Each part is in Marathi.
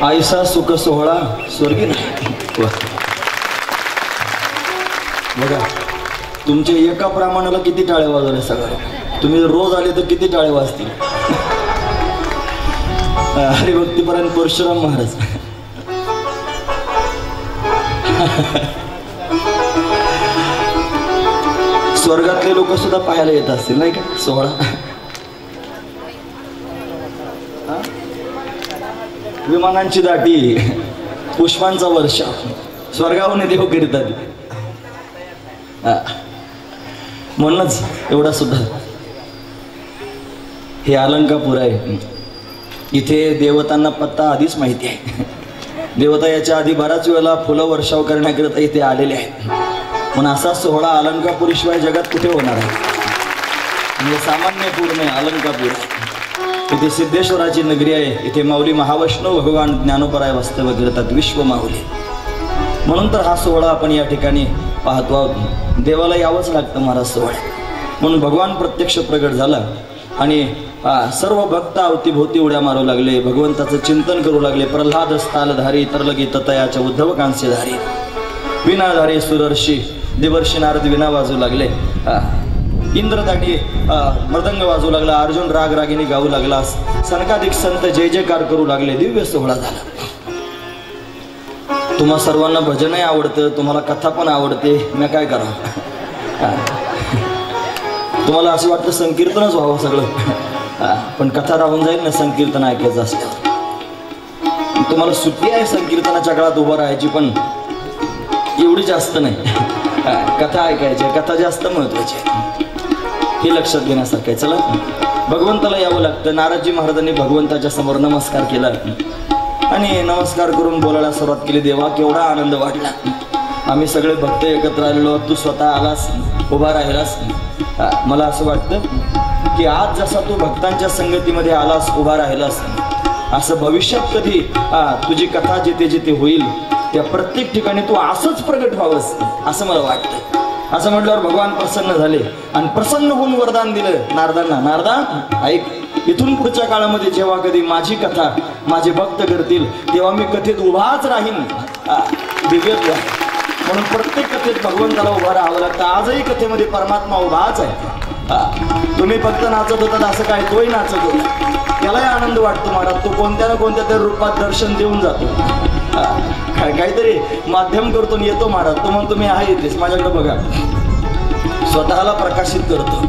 आयसा सुख सोहळा स्वर्गी नाही। बघा तुमचे एका प्रमाणाला किती टाळे वाजवले सगळे, तुम्ही रोज आले तर किती टाळे वाजतील। हरिभक्तीपरायण परशुराम महाराज स्वर्गातले लोक सुद्धा पाहायला येत असतील नाही का सोहळा। विमानांची दाटी, पुष्पांचा वर्षा, स्वर्गाहून देव करीतात। म्हणूनच एवढा सुद्धा हे अलंकापूर आहे। इथे देवतांना पत्ता आधीच माहिती आहे। देवता याच्या आधी बराच वेळेला फुलं वर्षाव करण्याकरिता इथे आलेले आहेत। पण असा सोहळा अलंकापुरीशिवाय जगात कुठे होणार आहे? म्हणजे सामान्य पूर नाही, अलंकापूर। इथे सिद्धेश्वराची नगरी आहे। इथे माऊली महावैष्णव भगवान ज्ञानोबराय वास्तव्य करतात, विश्व माऊली। म्हणून तर हा सोहळा आपण या ठिकाणी पाहतो आहोत। देवाला यावंच लागतं महाराज सोहळा। म्हणून भगवान प्रत्यक्ष प्रगट झाला आणि सर्व भक्त अवतीभोवती उड्या मारू लागले, भगवंताचं चिंतन करू लागले। प्रल्हाद स्थालधारी तरलगी ततयाच्या उद्धव कांस्यधारी विनाधारी सुरर्षी देवर्षी नारद विना वाजू लागले। इंद्रदाटी मृदंग वाजू लागला, अर्जुन राग रागिनी गाऊ लागला, सनकाधिक संत जय जयकार करू लागले। दिव्य सोहळा झाला। तुम्हा सर्वांना भजनही आवडतं, तुम्हाला कथा पण आवडते, मी काय करावं? तुम्हाला असं वाटतं संकीर्तनच व्हावं सगळं, पण कथा राहून जाईल ना संकीर्तन ऐकायचं असतं। तुम्हाला सुट्टी आहे संकीर्तनाच्या काळात उभं राहायची, पण एवढी जास्त नाही। कथा ऐकायची, कथा जास्त महत्वाची आहे, हे लक्षात घेण्यासारखं आहे। चला भगवंताला यावं लागतं। नारदजी महाराजांनी भगवंताच्या समोर नमस्कार केला आणि नमस्कार करून बोलायला सुरुवात केली। देवा केवढा आनंद वाटला, आम्ही सगळे भक्त एकत्र आलेलो, तू स्वतः आलास, उभा राहिलास। मला असं वाटतं की आज जसा तू भक्तांच्या संगतीमध्ये आलास, उभा राहिलास, असं भविष्यात कधी तुझी कथा जिथे जिथे होईल त्या प्रत्येक ठिकाणी तू असंच प्रगट व्हावंस असं मला वाटतं। असं म्हटल्यावर भगवान प्रसन्न झाले आणि प्रसन्न होऊन वरदान दिलं नारदांना। नारदा ऐक, इथून पुढच्या काळामध्ये जेव्हा कधी माझी कथा माझे भक्त करतील तेव्हा मी कथेत उभाच राहीन, दिव्यत्व। म्हणून प्रत्येक कथेत भगवंताला उभा राहावं लागतं। आजही कथेमध्ये परमात्मा उभाच आहे। तुम्ही फक्त नाचत होतात असं काय, तोही नाचत होता, त्यालाही आनंद वाटतो महाराज। तो कोणत्या ना कोणत्या तरी रूपात दर्शन देऊन जातो, काहीतरी माध्यम करतो येतो महाराज। तो म्हणतो मी आहे इथेच, माझ्याकडे बघा। स्वतःला प्रकाशित करतो,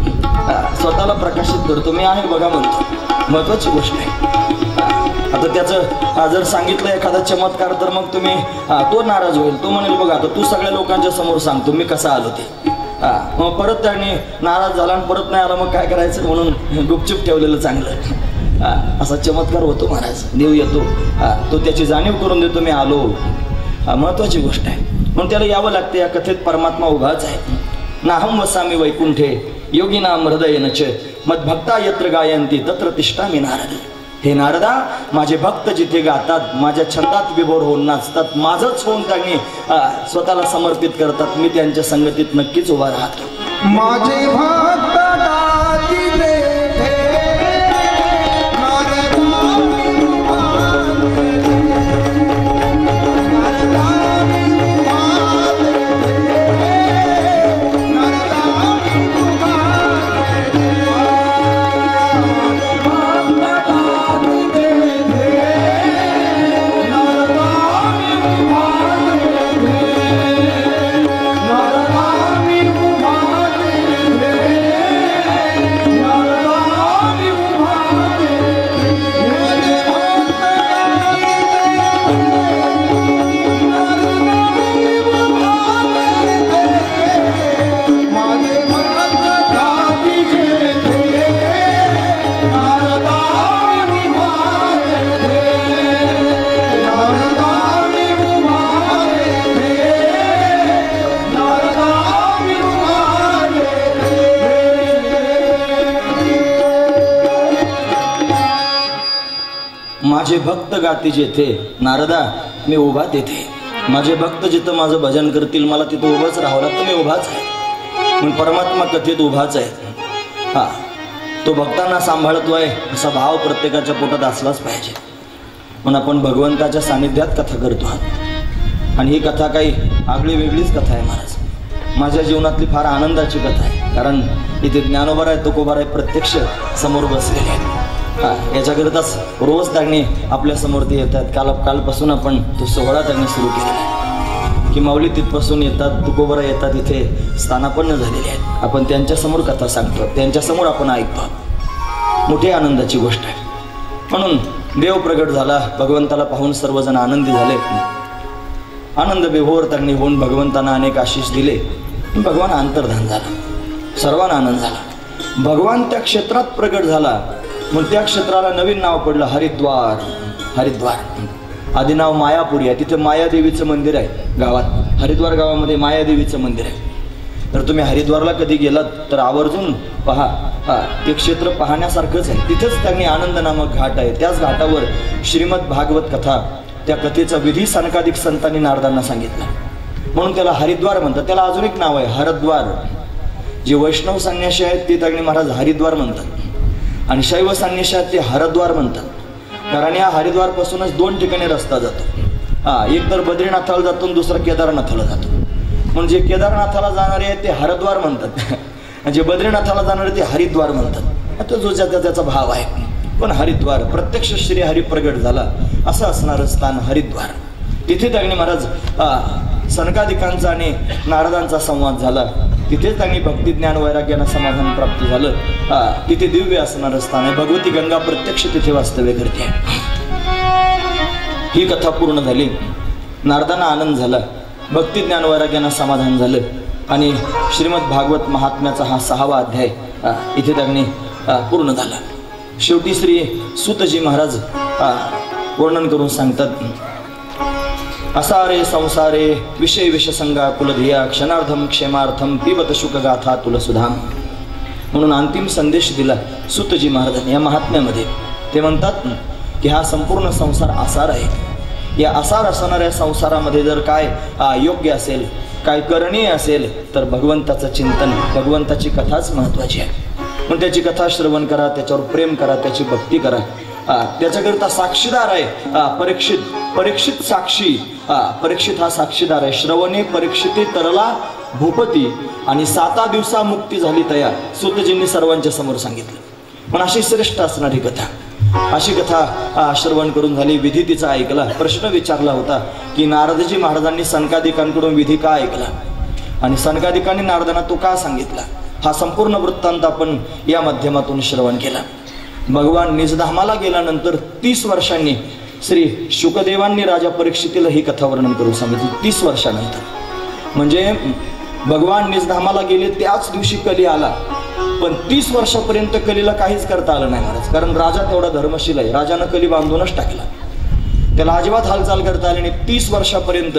स्वतःला प्रकाशित करतो, मी आहे बघा म्हणतो। महत्वाची गोष्ट आहे। आता त्याचं जर सांगितलं एखादा चमत्कार तर मग तुम्ही तो नाराज होईल। तो म्हणेल बघा आता तू सगळ्या लोकांच्या समोर सांगतो मी कसा आलो ते, मग परत त्याने नाराज झाला आणि परत नाही आला, मग काय करायचं म्हणून गुपचूप ठेवलेलं चांगलं. असा चमत्कार होतो महाराज. देव येतो, तो त्याची जाणीव करून देतो, मी आलो. महत्वाची गोष्ट आहे. म्हणून त्याला यावं लागतं. या कथेत परमात्मा उभाच आहे. नाहम वसामी वैकुंठे योगिनाम हृदयेन च मद्भक्ता यत्र गायन्ति तत्र तिष्ठामि नारद. हे नारदा, माझे भक्त जिथे गातात, माझ्या छंदात विभोर होऊन नाचतात, माझंच होऊन त्यांनी स्वतःला समर्पित करतात, मी त्यांच्या संगतीत नक्कीच उभा राहतो. माझे भक्त माझे भक्त गाती जेथे नारदा मी उभा तेथे. माझे भक्त जिथं माझं भजन करतील, मला तिथं उभाच राहावं लागतं, मी उभाच आहे. पण परमात्मा कथेत उभाच आहे. तो भक्तांना सांभाळतोय असा भाव प्रत्येकाच्या पोटात असलाच पाहिजे. पण आपण भगवंताच्या सानिध्यात कथा करतो आहोत आणि ही कथा काही आगळी वेगळीच कथा आहे महाराज. माझ्या जीवनातली फार आनंदाची कथा आहे. कारण इथे ज्ञानोबा आहे, तुकोबा आहे, प्रत्यक्ष समोर बसलेले आहेत. याच्याकरिताच रोज त्यांनी आपल्या समोर ते येतात. कालपासून आपण तो सोहळा त्यांनी सुरू केलेला आहे की माऊली तिथपासून येतात, तुकोबरा येतात, इथे स्थानापन्न झालेले आहेत. आपण त्यांच्यासमोर कथा सांगतो, त्यांच्यासमोर आपण ऐकतो. मोठी आनंदाची गोष्ट आहे. म्हणून देव प्रगट झाला, भगवंताला पाहून सर्वजण आनंदी झाले. आनंद विभोर त्यांनी होऊन भगवंतांना अनेक आशीष दिले. भगवान अंतर्धान झाला, सर्वांना आनंद झाला. भगवान त्या क्षेत्रात प्रगट झाला. मग त्या क्षेत्राला नवीन नाव पडलं हरिद्वार. हरिद्वार आधी नाव मायापुरी आहे. तिथे मायादेवीचं मंदिर आहे गावात. हरिद्वार गावामध्ये मायादेवीचं मंदिर आहे. तर तुम्ही हरिद्वारला कधी गेलात तर आवर्जून पहा. ते क्षेत्र पाहण्यासारखंच आहे. तिथेच त्यांनी आनंद नामक घाट आहे. त्याच घाटावर श्रीमद भागवत कथा, त्या कथेचा विधी सनकादिक संतांनी नारदांना सांगितला. म्हणून त्याला हरिद्वार म्हणतात. त्याला अजून एक नाव आहे हरद्वार. जे वैष्णव संन्यासी आहेत ते त्यांनी महाराज हरिद्वार म्हणतात आणि शैव संन्यासी आहेत ते हरद्वार म्हणतात. कारण या हरिद्वार पासूनच 2 ठिकाणी रस्ता जातो. एक तर बद्रीनाथाला जातो आणि दुसरा केदारनाथाला जातो. म्हणजे केदारनाथाला जाणारे आहेत ते हरद्वार म्हणतात, जे बद्रीनाथाला जाणारे ते हरिद्वार म्हणतात. आता जो त्याचा भाव आहे. पण हरिद्वार प्रत्यक्ष श्री हरी प्रगट झाला असं असणारं स्थान हरिद्वार. तिथे त्यांनी महाराज सनकादिकांचा आणि नारदांचा संवाद झाला. तिथेच त्यांनी भक्ती ज्ञान वैराग्यानं समाधान प्राप्त झालं. तिथे दिव्य असणारं स्थान आहे. भगवती गंगा प्रत्यक्ष तिथे वास्तव्य करते. ही कथा पूर्ण झाली. नारदांना आनंद झाला, भक्ती ज्ञान वैराग्यानं समाधान झालं आणि श्रीमद भागवत महात्म्याचा हा 6वा अध्याय इथे त्यांनी पूर्ण झाला. शेवटी श्री सूतजी महाराज वर्णन करून सांगतात, असारे संसारे विषय विषसंगा कुलधिया क्षणार्धम क्षेमार्थम पिबत शुकगाथा तुलसुधाम. म्हणून अंतिम संदेश दिला सूतजी महाराजांनी या महात्म्यामध्ये. ते म्हणतात की हा संपूर्ण संसार आसार आहे. या आसार असणाऱ्या संसारामध्ये जर काय योग्य असेल, काय करणीय असेल तर भगवंताचं चिंतन, भगवंताची कथाच महत्त्वाची आहे. म्हणून त्याची कथा श्रवण करा, त्याच्यावर प्रेम करा, त्याची भक्ती करा. त्याच्याकरिता साक्षीदार आहे परीक्षित साक्षी. परीक्षित हा साक्षीदार आहे. श्रवणे परीक्षिते तरला भूपती आणि 7 दिवसा मुक्ती झाली तया. सूतजींनी सर्वांच्या समोर सांगितलं. पण अशी श्रेष्ठ असणारी कथा, अशी कथा श्रवण करून झाली. विधी तिचा ऐकला. प्रश्न विचारला होता की नारदजी महाराजांनी सनकादिकांकडून विधी का ऐकला आणि सनकादिकांनी नारदांना तो का सांगितला. हा संपूर्ण वृत्तांत आपण या माध्यमातून श्रवण केला. भगवान निजधामाला गेल्यानंतर 30 वर्षांनी श्री शुकदेवांनी राजा परीक्षितीला ही कथा वर्णन करून सांगितली. 30 वर्षानंतर म्हणजे भगवान निजधामाला गेले त्याच दिवशी कली आला, पण 30 वर्षापर्यंत कलीला काहीच करता आलं नाही महाराज. कारण राजा तेवढा धर्मशील आहे, राजानं कली बांधूनच टाकला, त्याला अजिबात हालचाल करता आली नाही. 30 वर्षापर्यंत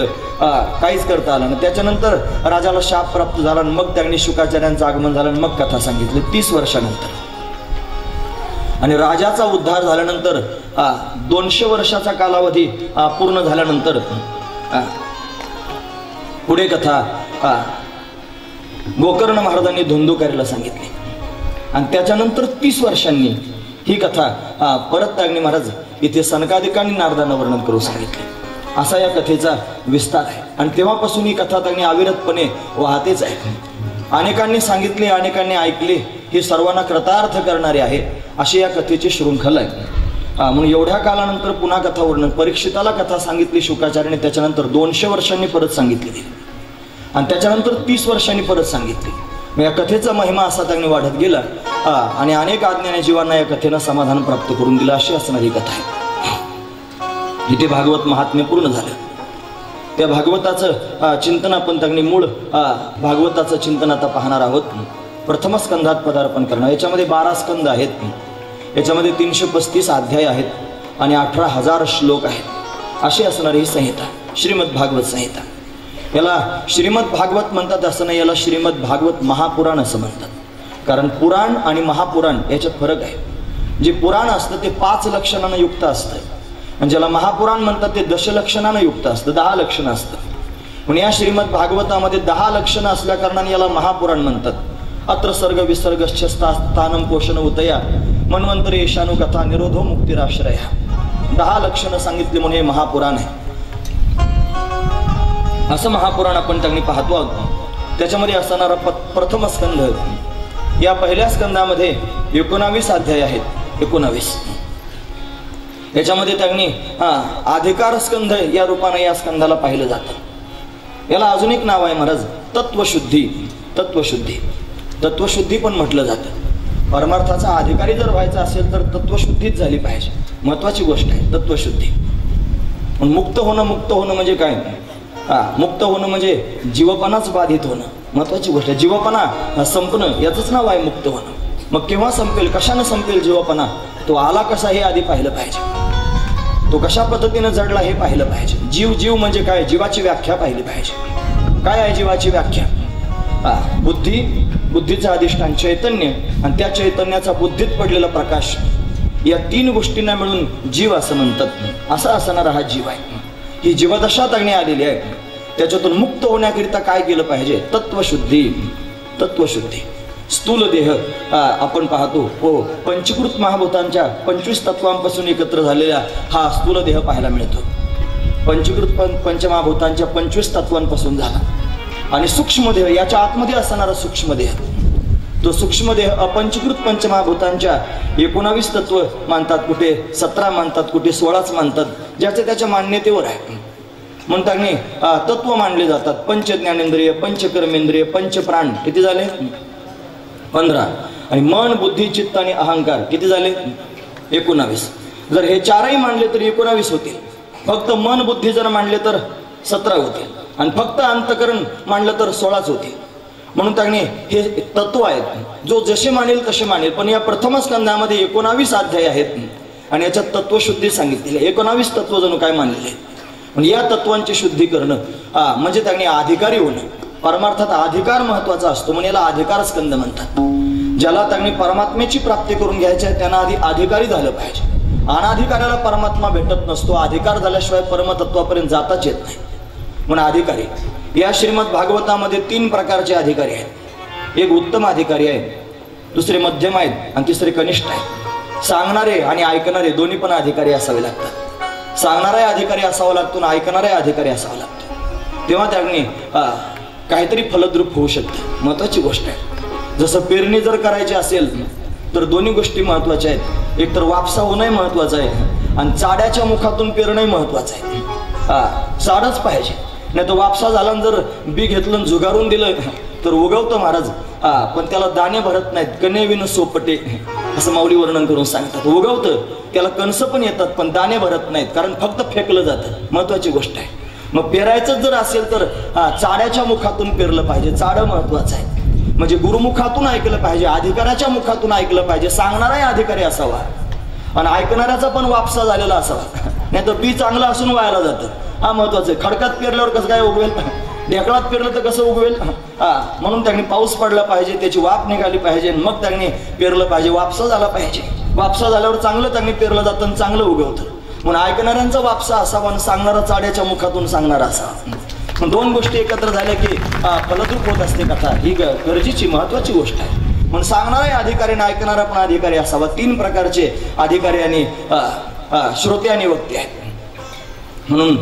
काहीच करता आलं नाही. त्याच्यानंतर राजाला शाप प्राप्त झाला, मग त्यांनी शुकाचार्यांचं आगमन झालं, मग कथा सांगितली 30 वर्षानंतर. आणि राजाचा उद्धार झाल्यानंतर 200 वर्षाचा कालावधी पूर्ण झाल्यानंतर पुढे कथा गोकर्ण महाराजांनी धुंदुकारीला सांगितली. आणि त्याच्यानंतर 30 वर्षांनी ही कथा परत तागणी महाराज इथे सनकादिकांनी नारदांना वर्णन करून सांगितले. असा या कथेचा विस्तार आहे. आणि तेव्हापासून ही कथा तागणी अविरतपणे वाहतेच आहे. अनेकांनी सांगितले, अनेकांनी ऐकले, हे सर्वांना कृतार्थ करणारे आहे अशी या कथेची शृंखला आहे. म्हणून एवढ्या कालानंतर पुन्हा कथा वर्णन. परीक्षिताला कथा सांगितली शुकाचार्याने, त्याच्यानंतर 200 वर्षांनी परत सांगितली आणि त्याच्यानंतर 30 वर्षांनी परत सांगितली. या कथेचा महिमा असा त्यांनी वाढत गेला आणि अनेक अज्ञानी जीवांना या कथेनं समाधान प्राप्त करून दिलं, अशी असणारी कथा आहे. इथे भागवत महात्म्य पूर्ण झालं. त्या भागवताचं चिंतन आपण त्यांनी मूळ भागवताचं चिंतन आता पाहणार आहोत. प्रथम स्कंधात पदार्पण करणार. याच्यामध्ये 12 स्कंद आहेत, याच्यामध्ये 335 अध्याय आहेत आणि 18,000 श्लोक आहेत. अशी असणारी ही संहिता श्रीमद भागवत संहिता. याला श्रीमद भागवत म्हणतात असं नाही, याला श्रीमद भागवत महापुराण असं म्हणतात. कारण पुराण आणि महापुराण याच्यात फरक आहे. जे पुराण असतं ते 5 लक्षणानं युक्त असतं आणि ज्याला महापुराण म्हणतात ते 10 लक्षणानं युक्त असतं, 10 लक्षणं असतं. म्हणून या श्रीमद भागवतामध्ये 10 लक्षणं असल्या कारणाने याला महापुराण म्हणतात. अत्र सर्ग विसर्गश्च स्थानम पोषण उतया मन्वंतरे ईशानु कथा निरोधो मुक्तिराश्रय. 10 लक्षणं सांगितली म्हणून हे महापुराण आहे. असं महापुराण आपण त्यांनी पाहतो आहोत. त्याच्यामध्ये असणारा प्रथम स्कंध, या पहिल्या स्कंदामध्ये 19 अध्याय आहेत. 19 याच्यामध्ये त्यांनी अधिकार स्कंध या रूपाने या स्कंदाला पाहिलं जातं. याला अजून एक नाव आहे महाराज, तत्वशुद्धी. तत्वशुद्धी तत्वशुद्धी पण म्हटलं जातं. परमार्थाचा अधिकारी जर व्हायचा असेल तर तत्वशुद्धीच झाली पाहिजे, महत्वाची गोष्ट आहे तत्वशुद्धी. मुक्त होणं, मुक्त होणं म्हणजे काय? मुक्त होणं म्हणजे जीवपणाच बाधित होणं, महत्वाची गोष्ट आहे. जीवपणा संपणं याचंच नाव आहे मुक्त होणं. मग केव्हा संपेल, कशानं संपेल जीवपणा? तो आला कसा हे आधी पाहिलं पाहिजे, तो कशा पद्धतीनं जडला हे पाहिलं पाहिजे. जीव जीव म्हणजे काय, जीवाची व्याख्या पाहिली पाहिजे. काय आहे जीवाची व्याख्या? बुद्धी, बुद्धीचं अधिष्ठान चैतन्य आणि त्या चैतन्याचा बुद्धीत पडलेला प्रकाश, या 3 गोष्टींना मिळून जीव असं म्हणतात. असा असणारा हा जीव आहे. ही जीवदशा तगणे आलेली आहे. त्याच्यातून मुक्त होण्याकरिता काय केलं पाहिजे? तत्वशुद्धी. तत्वशुद्धी. स्थूल देह आपण पाहतो हो, पंचकृत महाभूतांच्या 25 तत्वांपासून एकत्र झालेला हा स्थूल देह पाहायला मिळतो. पंचकृत पंचमहाभूतांच्या 25 तत्वांपासून झाला. आणि सूक्ष्मदेह, याच्या आतमध्ये असणारा सूक्ष्मदेह, तो सूक्ष्मदेह अपंचकृत पंचमहाभूतांच्या 19 तत्व मानतात, कुठे 17 मानतात, कुठे 16च मानतात, ज्याच्या त्याच्या मान्यतेवर आहे. म्हणून त्यांनी तत्व मानले जातात. पंचज्ञानेंद्रिय, पंचकर्मेंद्रिय, पंचप्राण किती झाले? 15. आणि मन, बुद्धी, चित्त आणि अहंकार किती झाले? 19. जर हे 4ही मानले तर 19 होतील. फक्त मन बुद्धी जर मानले तर 17 होतील आणि फक्त अंतकरण मानलं तर 16च होतील. म्हणून त्यांनी हे तत्व आहेत, जो जसे मानेल तसे मानेल. पण या प्रथम स्कंदामध्ये 19 अध्याय आहेत आणि याच्यात तत्वशुद्धी सांगितलेली आहे. 19 तत्व जणू काय मानलेले. म्हणजे या तत्वांची शुद्धी करणं म्हणजे त्यांनी अधिकारी होणं. परमार्थात अधिकार महत्वाचा असतो म्हणून याला अधिकार स्कंद म्हणतात. ज्याला त्यांनी परमात्म्याची प्राप्ती करून घ्यायची आहे त्यांना आधी अधिकारी झालं पाहिजे. अनाधिकाऱ्याला परमात्मा भेटत नसतो. अधिकार झाल्याशिवाय परमतत्वापर्यंत जाताच येत नाही. म्हणून अधिकारी, या श्रीमद भागवतामध्ये 3 प्रकारचे अधिकारी आहेत. एक उत्तम अधिकारी आहे, दुसरे मध्यम आहेत आणि तिसरे कनिष्ठ आहेत. सांगणारे आणि ऐकणारे दोन्ही पण अधिकारी असावे लागतात. सांगणारा अधिकारी असावा लागतो आणि ऐकणारा अधिकारी असावा लागतो. तेव्हा त्यांनी काहीतरी फलद्रूप होऊ शकते. महत्वाची गोष्ट आहे. जसं पेरणी जर करायची असेल तर दोन्ही गोष्टी महत्वाच्या आहेत. एक तर वापसा होणंही महत्वाचं आहे आणि चाड्याच्या मुखातून पेरणंही महत्वाचं आहे. चाडच पाहिजे, नाही तर वापसा झाला जर बी घेतलं झुगारून दिलं तर उगवतं महाराज, पण त्याला दाणे भरत नाहीत. कनेविन सोपटे असं माऊली वर्णन करून सांगतात. उगवतं, त्याला कणसं पण येतात पण दाणे भरत नाहीत, कारण फक्त फेकलं जातं. महत्वाची गोष्ट आहे. मग पेरायचं जर असेल तर चाड्याच्या मुखातून पेरलं पाहिजे. चाडं महत्वाचं आहे. म्हणजे गुरुमुखातून ऐकलं पाहिजे, अधिकाऱ्याच्या मुखातून ऐकलं पाहिजे, सांगणाराही अधिकारी असावा आणि ऐकणाऱ्याचा पण वापसा झालेला असावा. नाही तर बी चांगलं असून वायाला जातं. हा महत्वाचं आहे. खडकात पेरल्यावर कसं काय उगवेल, ढेकळात पेरलं तर कसं उगवेल. म्हणून त्यांनी पाऊस पडला पाहिजे, त्याची वाफ निघाली पाहिजे, मग त्यांनी पेरलं पाहिजे, वापसा झाला पाहिजे. वापसा झाल्यावर चांगलं त्यांनी पेरलं जातं आणि चांगलं उगवतं. म्हणून ऐकणाऱ्यांचा वापसा असावा आणि सांगणारा चाड्याच्या मुखातून सांगणारा असावा. मग दोन गोष्टी एकत्र झाल्या की फलद्रूप होत असते कथा. ही गरजेची महत्वाची गोष्ट आहे. म्हणून सांगणाराही अधिकारी आणि ऐकणारा पण अधिकारी असावा. तीन प्रकारचे अधिकारी आणि श्रोते आणि वक्ते आहेत. म्हणून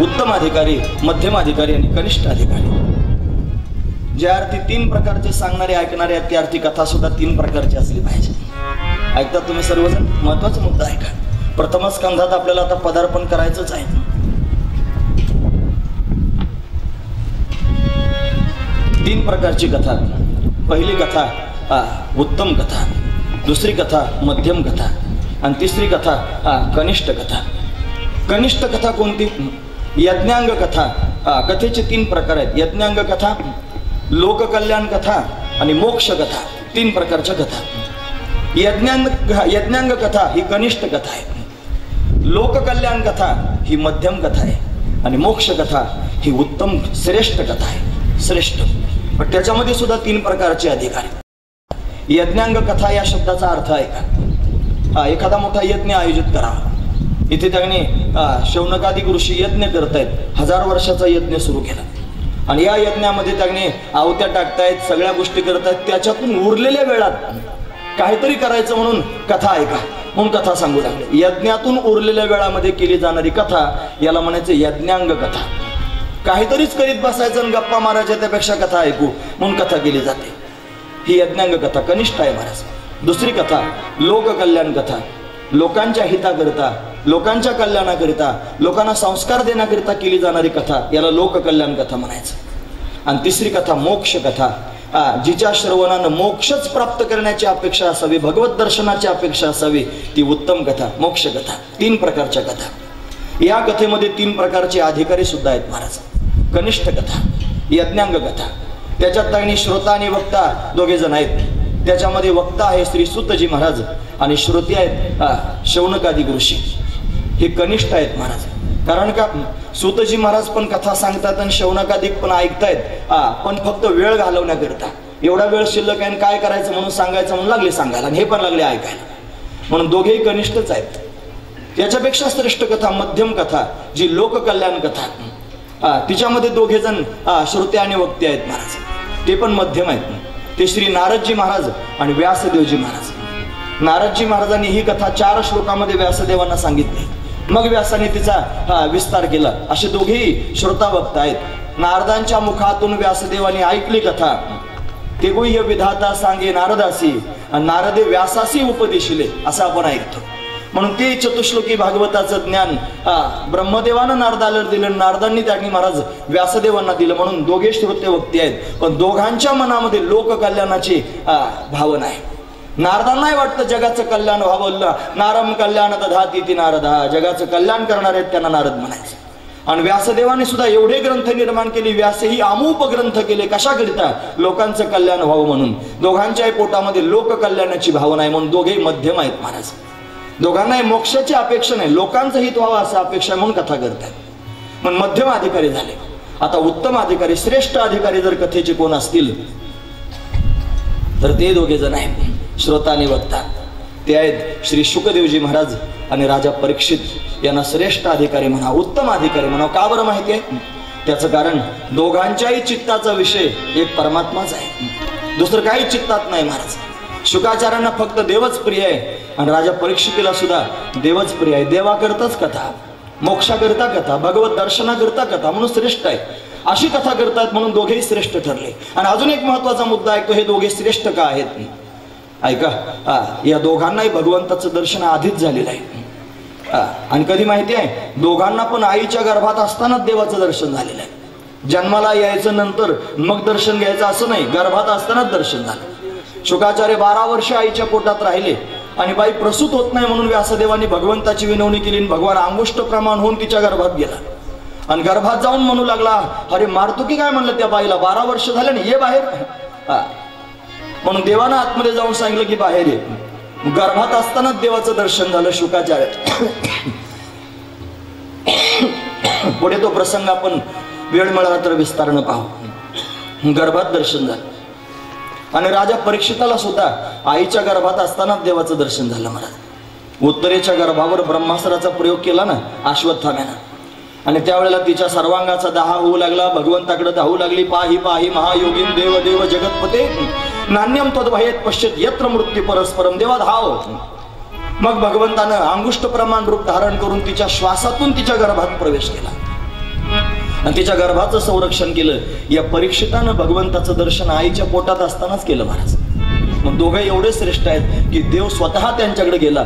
उत्तम अधिकारी, मध्यम अधिकारी आणि कनिष्ठ अधिकारी. ज्या अर्थी तीन प्रकारचे सांगणारे ऐकणारे आहेत त्या अर्थी कथा सुद्धा तीन प्रकारची असली पाहिजे. ऐकतात तुम्ही सर्वजण? महत्वाचा मुद्दा आहे का? प्रथम स्कंधात आपल्याला आता पदार्पण करायचंच आहे. तीन प्रकारची कथा. पहिली कथा उत्तम कथा, दुसरी कथा मध्यम कथा आणि तिसरी कथा कनिष्ठ कथा. कनिष्ठ कथा कोणती? यज्ञांग कथा. कथेचे तीन प्रकार आहेत. यज्ञांग कथा, लोककल्याण कथा आणि मोक्ष कथा. तीन प्रकारच्या कथा. यज्ञांग कथा ही कनिष्ठ कथा आहे, लोककल्याण कथा ही मध्यम कथा आहे आणि मोक्ष कथा ही उत्तम श्रेष्ठ कथा आहे. श्रेष्ठ. पण त्याच्यामध्ये सुद्धा तीन प्रकारचे अधिकारी. यज्ञांग कथा या शब्दाचा अर्थ आहे का? एखादा मोठा यज्ञ आयोजित करावा. इथे त्यांनी शौनकादिक ऋषी यज्ञ करतायत. 1000 वर्षाचा यज्ञ सुरू केला आणि या यज्ञामध्ये त्यांनी आहुत्या टाकतायत, सगळ्या गोष्टी करतायत. त्याच्यातून उरलेल्या वेळात काहीतरी करायचं म्हणून कथा ऐका म्हणून कथा सांगू लागले. यज्ञातून उरलेल्या वेळामध्ये केली जाणारी कथा याला म्हणायचं यज्ञांग कथा. काहीतरीच करीत बसायचं आणि गप्पा मारायच्या त्यापेक्षा कथा ऐकू म्हणून कथा केली जाते. ही यज्ञांग कथा कनिष्ठ आहे महाराज. दुसरी कथा लोककल्याण कथा. लोकांच्या हिताकरिता, लोकांच्या कल्याणाकरिता, लोकांना संस्कार देण्याकरिता केली जाणारी कथा याला लोककल्याण कथा म्हणायचं. आणि तिसरी कथा मोक्ष कथा. जिच्या श्रवणानं मोक्षच प्राप्त करण्याची अपेक्षा असावी, भगवत दर्शनाची अपेक्षा असावी, ती उत्तम कथा, मोक्ष कथा. तीन प्रकारच्या कथा. या कथेमध्ये तीन प्रकारचे अधिकारी सुद्धा आहेत महाराज. कनिष्ठ कथा, यज्ञांग कथा, त्याच्यात त्यांनी श्रोता आणि वक्ता दोघे जण आहेत. त्याच्यामध्ये वक्ता आहे श्री सूतजी महाराज आणि श्रोते आहेत शौनकादिक ऋषी. हे कनिष्ठ आहेत महाराज. कारण का? सूतजी महाराज पण कथा सांगतात आणि शौनकादिक पण ऐकतायत, पण फक्त वेळ घालवण्याकरिता. एवढा वेळ शिल्लक आहे काय करायचं म्हणून सांगायचं म्हणून लागले सांगायला आणि हे पण लागले ऐकायला. म्हणून दोघेही कनिष्ठच आहेत. त्याच्यापेक्षा श्रेष्ठ कथा मध्यम कथा, जी लोककल्याण कथा. तिच्यामध्ये दोघे जण श्रोते आणि वक्ते आहेत महाराज. ते पण मध्यम आहेत. ते श्री नारदजी महाराज आणि व्यासदेवजी महाराज. नारदजी महाराजांनी ही कथा 4 श्लोकामध्ये व्यासदेवांना सांगितली. मग व्यासाने तिचा विस्तार केला. असे दोघेही श्रोता वक्ता आहेत. नारदांच्या मुखातून व्यासदेवाने ऐकली कथा. ते गुह्य विधाता सांगे नारदासी आणि नारदे व्यासासी उपदेशिले असं आपण ऐकतो. म्हणून ते चतुश्लोकी भागवताचं ज्ञान ब्रह्मदेवानं नारदाला दिलं, नारदांनी त्यांनी महाराज व्यासदेवांना दिलं. म्हणून दोघे श्रोते वक्ते आहेत, पण दोघांच्या मनामध्ये लोककल्याणाची भावना आहे. नारदांनाही वाटतं जगाचं कल्याण व्हावं. नारम कल्याण दधाती ती नारदा. जगाचं कल्याण करणार आहेत त्यांना नारद म्हणायचं. आणि व्यासदेवाने सुद्धा एवढे ग्रंथ निर्माण केले. व्यासही अमूप ग्रंथ केले. कशाकरिता? लोकांचं कल्याण व्हावं म्हणून. दोघांच्याही पोटामध्ये लोककल्याणाची भावना आहे. म्हणून दोघे मध्यम आहेत महाराज. दोघांनाही मोक्षाची अपेक्षा नाही, लोकांचं हित व्हावं असं अपेक्षा म्हणून कथा करतात. म्हणून मध्यम अधिकारी झाले. आता उत्तम अधिकारी, श्रेष्ठ अधिकारी जर कथेचे कोण असतील तर ते दोघे जण आहेत, श्रोता आणि वक्ता. ते आहेत श्री शुकदेवजी महाराज आणि राजा परीक्षित यांना श्रेष्ठ अधिकारी म्हणा, उत्तम अधिकारी म्हणा. का बरं माहिती आहे? त्याचं कारण दोघांच्याही चित्ताचा विषय एक परमात्माच आहे. दुसरं काही चित्तात नाही महाराज. शुकाचार्यांना फक्त देवच प्रिय आहे आणि राजा परीक्षितीला सुद्धा देवच प्रिय आहे. देवाकरताच कथा, मोक्षाकरिता कथा, भगवत दर्शनाकरिता कथा म्हणून श्रेष्ठ आहे. अशी कथा करतात म्हणून दोघेही श्रेष्ठ ठरले. आणि अजून एक महत्वाचा मुद्दा आहे तो, हे दोघे श्रेष्ठ का आहेत? ऐका, या दोघांनाही भगवंताचं दर्शन आधीच झालेलं आहे. आणि कधी माहिती आहे? दोघांना पण आईच्या गर्भात असतानाच देवाचं दर्शन झालेलं आहे. जन्माला यायचं नंतर मग दर्शन घ्यायचं असं नाही, गर्भात असतानाच दर्शन झालं. शुकाचार्य 12 वर्ष आईच्या पोटात राहिले आणि बाई प्रसूत होत नाही म्हणून व्यासदेवांनी भगवंताची विनवणी केली. भगवान अंगुष्ठ प्रमाण होऊन तिच्या गर्भात गेला आणि गर्भात जाऊन म्हणू लागला, अरे मारतो की काय म्हणलं त्या बाईला, 12 वर्ष झाले ना, ये बाहेर. म्हणून देवानं आतमध्ये जाऊन सांगितलं की बाहेर ये. गर्भात असतानाच देवाचं दर्शन झालं शुकाचार्यात. पुढे तो प्रसंग आपण वेळ मिळाला तर विस्तारानं पाहू. गर्भात दर्शन झालं आणि राजा परीक्षिताला सुद्धा आईच्या गर्भात असतानाच देवाचं दर्शन झालं महाराज. उत्तरेच्या गर्भावर ब्रह्मास्त्राचा प्रयोग केला ना अश्वत्थाम्यानं, आणि त्यावेळेला तिच्या सर्वांगाचा दाह होऊ लागला. भगवंताकडे धावू लागली, पाही पाही महायोगीन देव देव जगतपते नान्यम तद्भयेत पश्येत यत्र मृत्यू परस्परम. देवा धाव. मग भगवंतानं अंगुष्ठ प्रमाण रूप धारण करून तिच्या श्वासातून तिच्या गर्भात प्रवेश केला आणि तिच्या गर्भाचं संरक्षण केलं. या परीक्षितानं भगवंताचं दर्शन आईच्या पोटात असतानाच केलं महाराज. मग दोघं एवढे श्रेष्ठ आहेत की देव स्वतः त्यांच्याकडे गेला.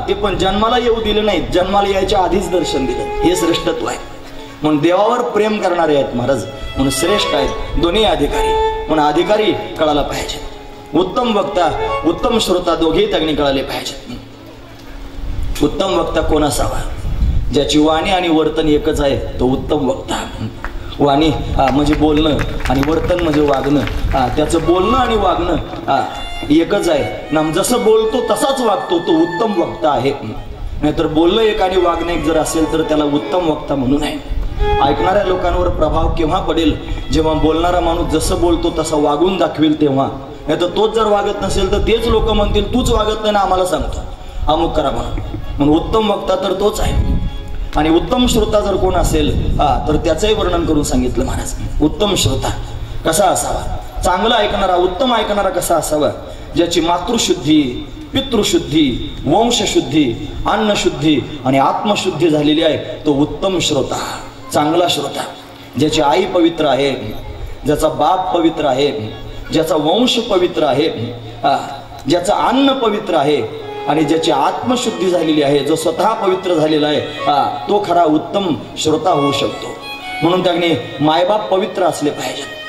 ते पण जन्माला येऊ दिले नाहीत, जन्माला यायच्या आधीच दर्शन दिलं. हे श्रेष्ठत्व आहे. म्हणून देवावर प्रेम करणारे आहेत महाराज, म्हणून श्रेष्ठ आहेत दोन्ही अधिकारी. म्हणून अधिकारी कळायला पाहिजे. उत्तम वक्ता उत्तम श्रोता दोघेही त्यांनी कळाले पाहिजे. उत्तम वक्ता कोण असावा? ज्याची वाणी आणि वर्तन एकच आहे तो उत्तम वक्ता. वाणी म्हणजे बोलणं आणि वर्तन म्हणजे वागणं. त्याचं बोलणं आणि वागणं एकच आहे. जसं बोलतो तसाच वागतो तो उत्तम वक्ता आहे. नाहीतर बोलणं एक आणि वागणं एक जर असेल तर त्याला उत्तम वक्ता म्हणू नये. ऐकणाऱ्या लोकांवर प्रभाव केव्हा पडेल? जेव्हा बोलणारा माणूस जसं बोलतो तसं वागून दाखवेल तेव्हा. नाहीतर तोच जर वागत नसेल तर तेच लोक म्हणतील तूच वागत नाही ना, आम्हाला सांगतो अमुक करा म्हणून उत्तम वक्ता तर तोच आहे. आणि उत्तम श्रोता जर कोण असेल तर त्याचंही वर्णन करून सांगितलं महाराज. उत्तम श्रोता कसा असावा? चांगला ऐकणारा, उत्तम ऐकणारा कसा असावा? ज्याची मातृशुद्धी, पितृशुद्धी, वंशशुद्धी, अन्नशुद्धी आणि आत्मशुद्धी झालेली आहे तो उत्तम श्रोता, चांगला श्रोता. ज्याची आई पवित्र आहे, ज्याचा बाप पवित्र आहे, ज्याचा वंश पवित्र आहे, ज्याचं अन्न पवित्र आहे आणि ज्याची आत्मशुद्धी झालेली आहे, जो स्वतः पवित्र झालेला आहे तो खरा उत्तम श्रोता होऊ शकतो. म्हणून त्याने मायबाप पवित्र असले पाहिजेत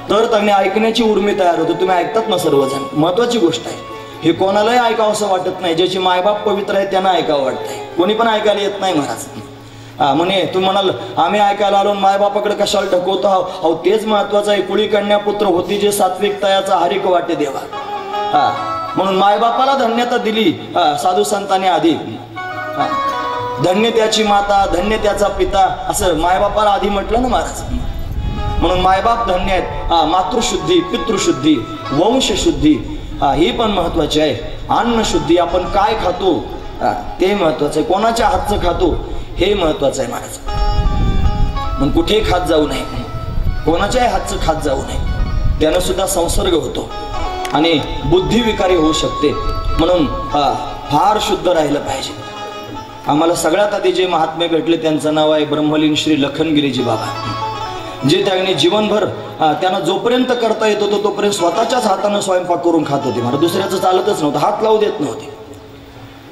तर त्याने ऐकण्याची उर्मी तयार होते. तुम्ही ऐकतात ना सर्वजण, महत्वाची गोष्ट आहे. हे कोणालाही ऐकावं असं वाटत नाही. ज्याची मायबाप पवित्र आहे त्यांना ऐकावं वाटतंय. कोणी पण ऐकायला येत नाही महाराज. म्हणे तुम्ही म्हणाल आम्ही ऐकायला आलो मायबापाकडे कशाला ढकवतो? अहो तेच महत्वाचं आहे. कुळी कन्या पुत्र होती जे सात्विक तयाचा हरिक वाटे देवा. म्हणून मायबापाला धन्यता दिली साधू संतांनी आधी. धन्य त्याची माता, धन्य त्याचा पिता, असं मायबापाला आधी म्हटलं ना महाराज. म्हणून मायबाप धन्य आहेत. मातृशुद्धी, पितृशुद्धी, वंशशुद्धी ही पण महत्वाची आहे. अन्नशुद्धी, आपण काय खातो ते महत्वाचं आहे. कोणाच्या हातचं खातो हे महत्वाचं आहे महाराज. म्हणून कुठे खात जाऊ नये, कोणाच्याही हातचं खात जाऊ नये. त्यानं सुद्धा संसर्ग होतो आणि बुद्धी विकारी होऊ शकते. म्हणून फार शुद्ध राहिलं पाहिजे. आम्हाला सगळ्यात आधी जे महात्मे भेटले त्यांचं नाव आहे ब्रह्मलीन श्री लखनगिरीजी बाबा. जे त्यांनी जीवनभर त्यांना जोपर्यंत करता येत होतं तोपर्यंत स्वतःच्याच हातानं स्वयंपाक करून खात होते. मला दुसऱ्याचं चालतच नव्हतं, हात लावू देत नव्हते.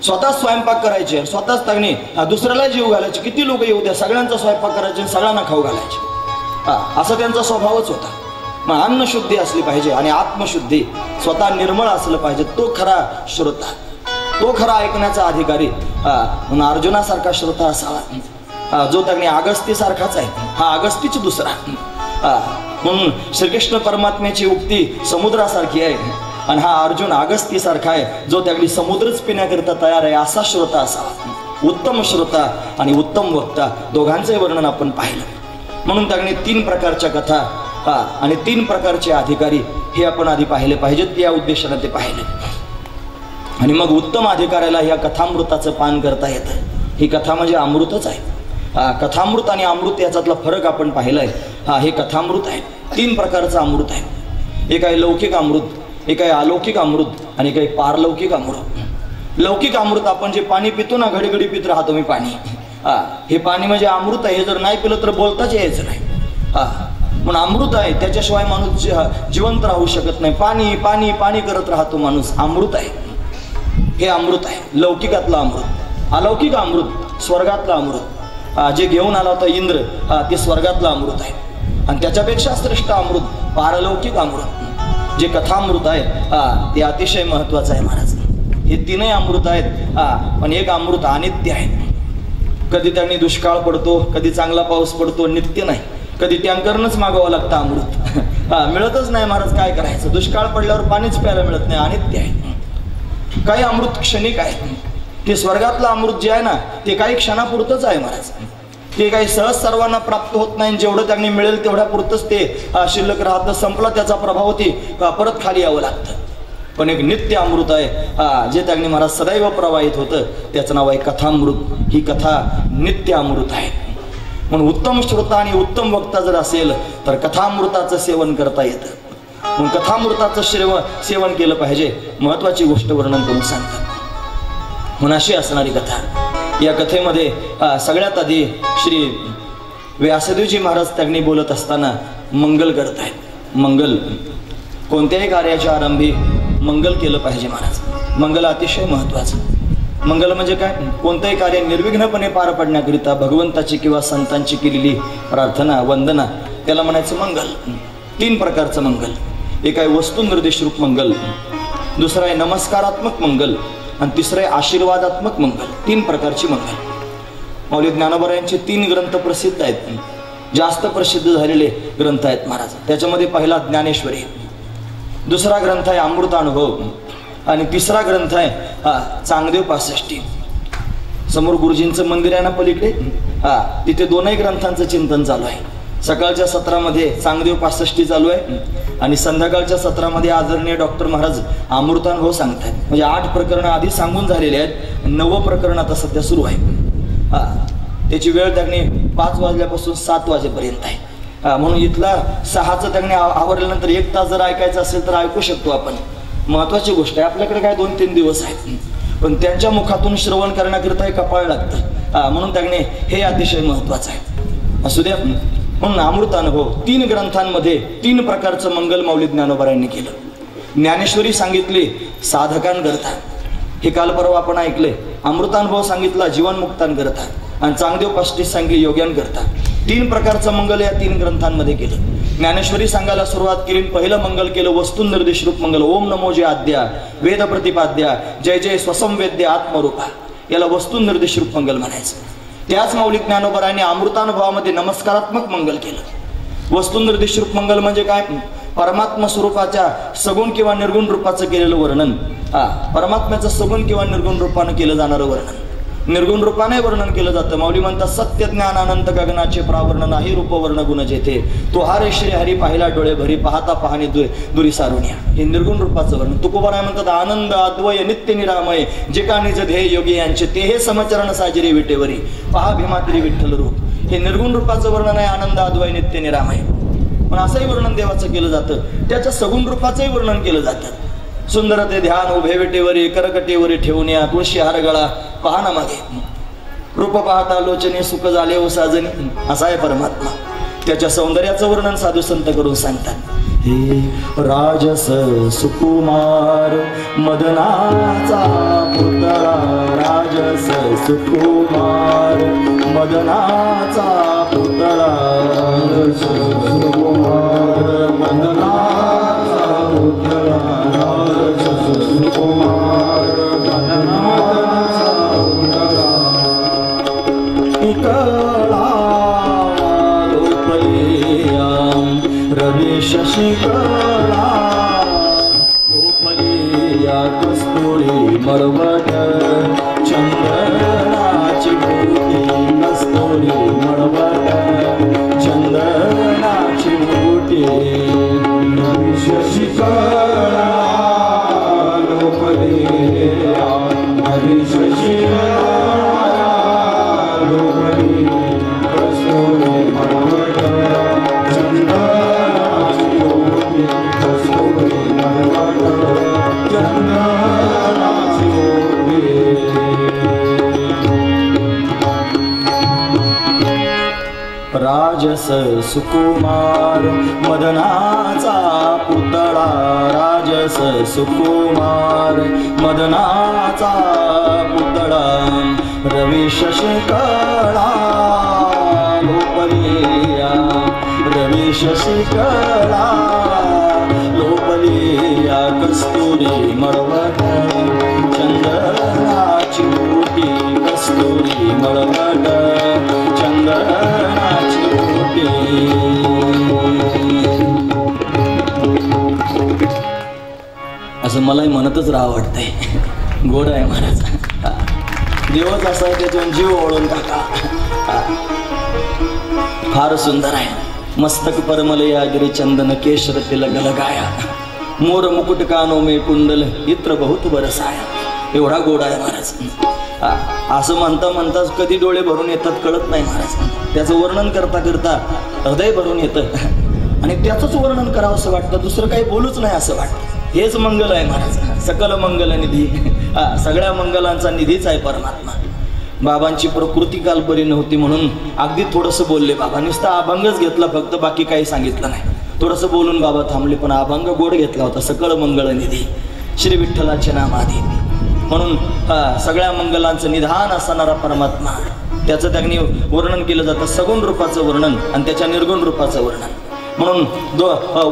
स्वतःच स्वयंपाक करायचे, स्वतःच त्यांनी दुसऱ्याला जीव घालायचे. किती लोक येऊ द्या, सगळ्यांचा स्वयंपाक करायचे, सगळ्यांना खाऊ घालायचे. असा त्यांचा स्वभावच होता. मग अन्नशुद्धी असली पाहिजे आणि आत्मशुद्धी, स्वतः निर्मळ असलं पाहिजे. तो खरा श्रोता, तो खरा ऐकण्याचा अधिकारी. म्हणून अर्जुनासारखा श्रोता असावा जो त्यांनी अगस्ती सारखाच आहे. हा अगस्तीच दुसरा. म्हणून श्रीकृष्ण परमात्म्याची उक्ती समुद्रासारखी आहे आणि हा अर्जुन अगस्ती सारखा आहे जो त्यागली समुद्रच पिण्याकरिता तयार आहे. असा श्रोता असावा. उत्तम श्रोता आणि उत्तम वक्ता दोघांचे वर्णन आपण पाहिलं. म्हणून त्याने 3 प्रकारच्या कथा आणि 3 प्रकारचे अधिकारी हे आपण आधी पाहिले पाहिजेत. या उद्देशाने ते पाहिले आणि मग उत्तम अधिकाऱ्याला ह्या कथामृताचं पान करता येतं. ही कथा म्हणजे अमृतच आहे. कथामृत आणि अमृत याच्यातला फरक आपण पाहिलाय. हे कथामृत आहे. 3 प्रकारचं अमृत आहे. एक आहे लौकिक अमृत, एक आहे अलौकिक अमृत आणि एक आहे पारलौकिक अमृत. लौकिक अमृत आपण जे पाणी पितो ना, घडी पित राहतो मी पाणी, हे पाणी म्हणजे अमृत आहे. हे जर नाही पिलं तर बोलताच यायचं नाही. म्हणून अमृत आहे, त्याच्याशिवाय माणूस जिवंत राहू शकत नाही. पाणी पाणी पाणी करत राहतो माणूस. अमृत आहे, हे अमृत आहे लौकिकातलं अमृत. अलौकिक अमृत स्वर्गातलं अमृत, जे घेऊन आला होता इंद्र, ते स्वर्गातलं अमृत आहे. आणि त्याच्यापेक्षा श्रेष्ठ अमृत पारलौकिक अमृत जे कथामृत आहे ते अतिशय महत्वाचं आहे महाराज. हे 3 अमृत आहेत. पण एक अमृत अनित्य आहे. कधी त्यांनी दुष्काळ पडतो, कधी चांगला पाऊस पडतो, नित्य नाही. कधी टँकरनंच मागावं लागतं अमृत. मिळतच नाही महाराज, काय करायचं. दुष्काळ पडल्यावर पाणीच प्यायला मिळत नाही, अनित्य आहे. काही अमृत क्षणिक आहे. ते स्वर्गातलं अमृत जे आहे ना, ते काही क्षणापुरतंच आहे महाराज. ते काही सहज सर्वांना प्राप्त होत नाही. जेवढं त्यांनी मिळेल तेवढ्या पुरतंच ते शिल्लक राहतं. संपला त्याचा प्रभाव, ते परत खाली यावं लागतं. पण एक नित्य अमृत आहे जे त्यांनी महाराज सदैव प्रवाहित होतं, त्याचं नाव आहे कथामृत. ही कथा नित्य अमृत आहे. म्हणून उत्तम श्रोता आणि उत्तम वक्ता जर असेल तर कथामृताचं सेवन करता येतं. म्हणून कथामृताचं सेवन केलं पाहिजे. महत्वाची गोष्ट वर्णन करून सांगतात. म्हणून अशी असणारी कथा. या कथेमध्ये सगळ्यात आधी श्री व्यासदेवजी महाराज त्यांनी बोलत असताना मंगल करत आहेत. मंगल, कोणत्याही कार्याच्या आरंभी मंगल केलं पाहिजे महाराज. मंगल अतिशय महत्वाचं. मंगल म्हणजे काय? कोणतंही कार्य निर्विघ्नपणे पार पडण्याकरिता भगवंताची किंवा संतांची केलेली प्रार्थना, वंदना, त्याला म्हणायचं मंगल. 3 प्रकारचं मंगल. एक आहे वस्तुनिर्देश रूप मंगल, दुसरं आहे नमस्कारात्मक मंगल, आणि तिसरं आहे आशीर्वादात्मक मंगल. 3 प्रकारची मंगल. माऊली ज्ञानोबा यांचे 3 ग्रंथ प्रसिद्ध आहेत. जास्त प्रसिद्ध झालेले ग्रंथ आहेत महाराज. त्याच्यामध्ये पहिला ज्ञानेश्वरी, दुसरा ग्रंथ आहे अमृतानुभव, आणि तिसरा ग्रंथ आहे चांगदेव 65. समोर गुरुजींचं मंदिर आहे ना पलीकडे, तिथे 2ही ग्रंथांचं चिंतन चालू आहे. सकाळच्या सत्रामध्ये चांगदेव 65 चालू आहे, आणि संध्याकाळच्या सत्रामध्ये आदरणीय डॉक्टर महाराज अमृतानुभव सांगतात. म्हणजे 8 प्रकरणं आधी सांगून झालेले आहेत. 9वं प्रकरण आता सध्या सुरू आहे. त्याची वेळ त्यांनी 5 वाजल्यापासून 7 वाजेपर्यंत आहे. म्हणून इथला 6चं त्यांनी आवरल्यानंतर 1 तास जर ऐकायचं असेल तर ऐकू शकतो आपण. महत्वाची गोष्ट आहे. आपल्याकडे काय 2-3 दिवस आहेत, पण त्यांच्या मुखातून श्रवण करण्याकरिता हे कपाळ लागतं. म्हणून त्यांनी हे अतिशय महत्वाचं आहे. असू द्या. म्हणून अमृतानुभव 3 ग्रंथांमध्ये 3 प्रकारचं मंगल माऊली ज्ञानोबा यांनी केलं. ज्ञानेश्वरी सांगितली साधकांकरता, हे काल परवा आपण ऐकले. अमृतानुभव सांगितला जीवनमुक्तांकरता, आणि चांगदेव 65 सांगितली योग्यांकरता. 3 प्रकारचं मंगल या 3 ग्रंथांमध्ये केलं. ज्ञानेश्वरी सांगायला सुरुवात केली. पहिलं मंगल केलं वस्तुनिर्देश रूप मंगल. ओम नमो जय आद्या वेद प्रतिपाद्या जय जय स्वसंवेद्य आत्मरूपा, याला वस्तुनिर्देश रूप मंगल म्हणायचं. त्याच माऊली ज्ञानोबा अमृतानुभवामध्ये नमस्कारात्मक मंगल केलं. वस्तुनिर्देश रूप मंगल म्हणजे काय? परमात्मा स्वरूपाच्या सगुण किंवा निर्गुण रूपाचं केलेलं वर्णन. परमात्म्याचं सगुण किंवा निर्गुण रूपानं केलं जाणारं वर्णन. निर्गुण रूपाने वर्णन केलं जातं. माऊली म्हणतात सत्य ज्ञान अनंत गगनाचे प्रावर्ण नाही रूप वर्ण गुण जेथे, तो हारे श्री हरी पाहिला डोळे भरी, पाहता पाहणी दुरी सारुण्या. हे निर्गुण रूपाचं वर्णन. तुकोबाराय म्हणतात आनंद अद्वय नित्य निरामय, जे का निज ध्येय योगी यांचे ते हे समचरण साजिरे विटेवरी, पहा भीमातरी विठ्ठल रूप. हे निर्गुण रूपाचं वर्णन आहे. आनंद अद्वय नित्य निरामय. पण असंही वर्णन देवाचं केलं जातं. त्याच्या सगुण रूपाचंही वर्णन केलं जातं. सुंदर ते ध्यान उभे विटेवरी, करकटेवरी ठेवून या तुळशी हार गळा, पहा ना मागे रूप पाहता लोचने सुख झाले ओ साजनी. असा आहे परमात्मा. त्याच्या सौंदर्याचं वर्णन साधू संत करून सांगतात. हे राजस सुकुमार मदनाचा पुतळा, राजस सुकुमार मदनाचा पुतळा, राजस सुकुमार मदनाचा पुतळा, राजस सुकुमार मदनाचा पुतळा. कळा लोपलिया रवी शशिकळा, लोपलिया कस्तुरी मळवट, चंदनाची मोठी कस्तुरी मळवट, चंदनाची मोठी रवी शशिकळा, लोपलिया रवी शशिकळा, राजस सुकुमार मदनाचा पुतळा, राजस सुकुमार मदनाचा पुतळा, रवी शशिकळा लोपलिया, रवी शशिकळा लोपलिया कस्तुरी मळवट, चंदनाची मोठी कस्तुरी मळवट, असं मलाही म्हणतच राहावं वाटतंय. गोड आहे महाराज. देवच असा आहे त्याच्यावर जीव ओळून टाका. फार सुंदर आहे. मस्तक परमलया गिरी चंदन केशर तिलक लगाया मोर मुकुट कानो मे कुंडल इत्र बहुत बरसाया. एवढा गोड आहे महाराज. असं म्हणता म्हणताच कधी डोळे भरून येतात कळत नाही महाराज. त्याचं वर्णन करता करता हृदय भरून येतं आणि त्याचंच वर्णन करावं असं वाटतं. दुसरं काही बोलूच नाही असं वाटतं. हेच मंगल आहे महाराज. सकल मंगल निधी. सगळ्या मंगलांचा निधीच आहे परमात्मा. बाबांची प्रकृती काल बरी नव्हती म्हणून अगदी थोडंसं बोलले बाबा. नुसता अभंगच घेतला फक्त, बाकी काही सांगितलं नाही. थोडंसं बोलून बाबा थांबले, पण अभंग गोड घेतला होता. सकळ मंगळ निधी श्री विठ्ठलाचे नाम आधी. म्हणून सगळ्या मंगलांचं निधान असणारा परमात्मा, त्याचं त्यांनी वर्णन केलं जातं. सगुण रूपाचं वर्णन आणि त्याच्या निर्गुण रूपाचं वर्णन. म्हणून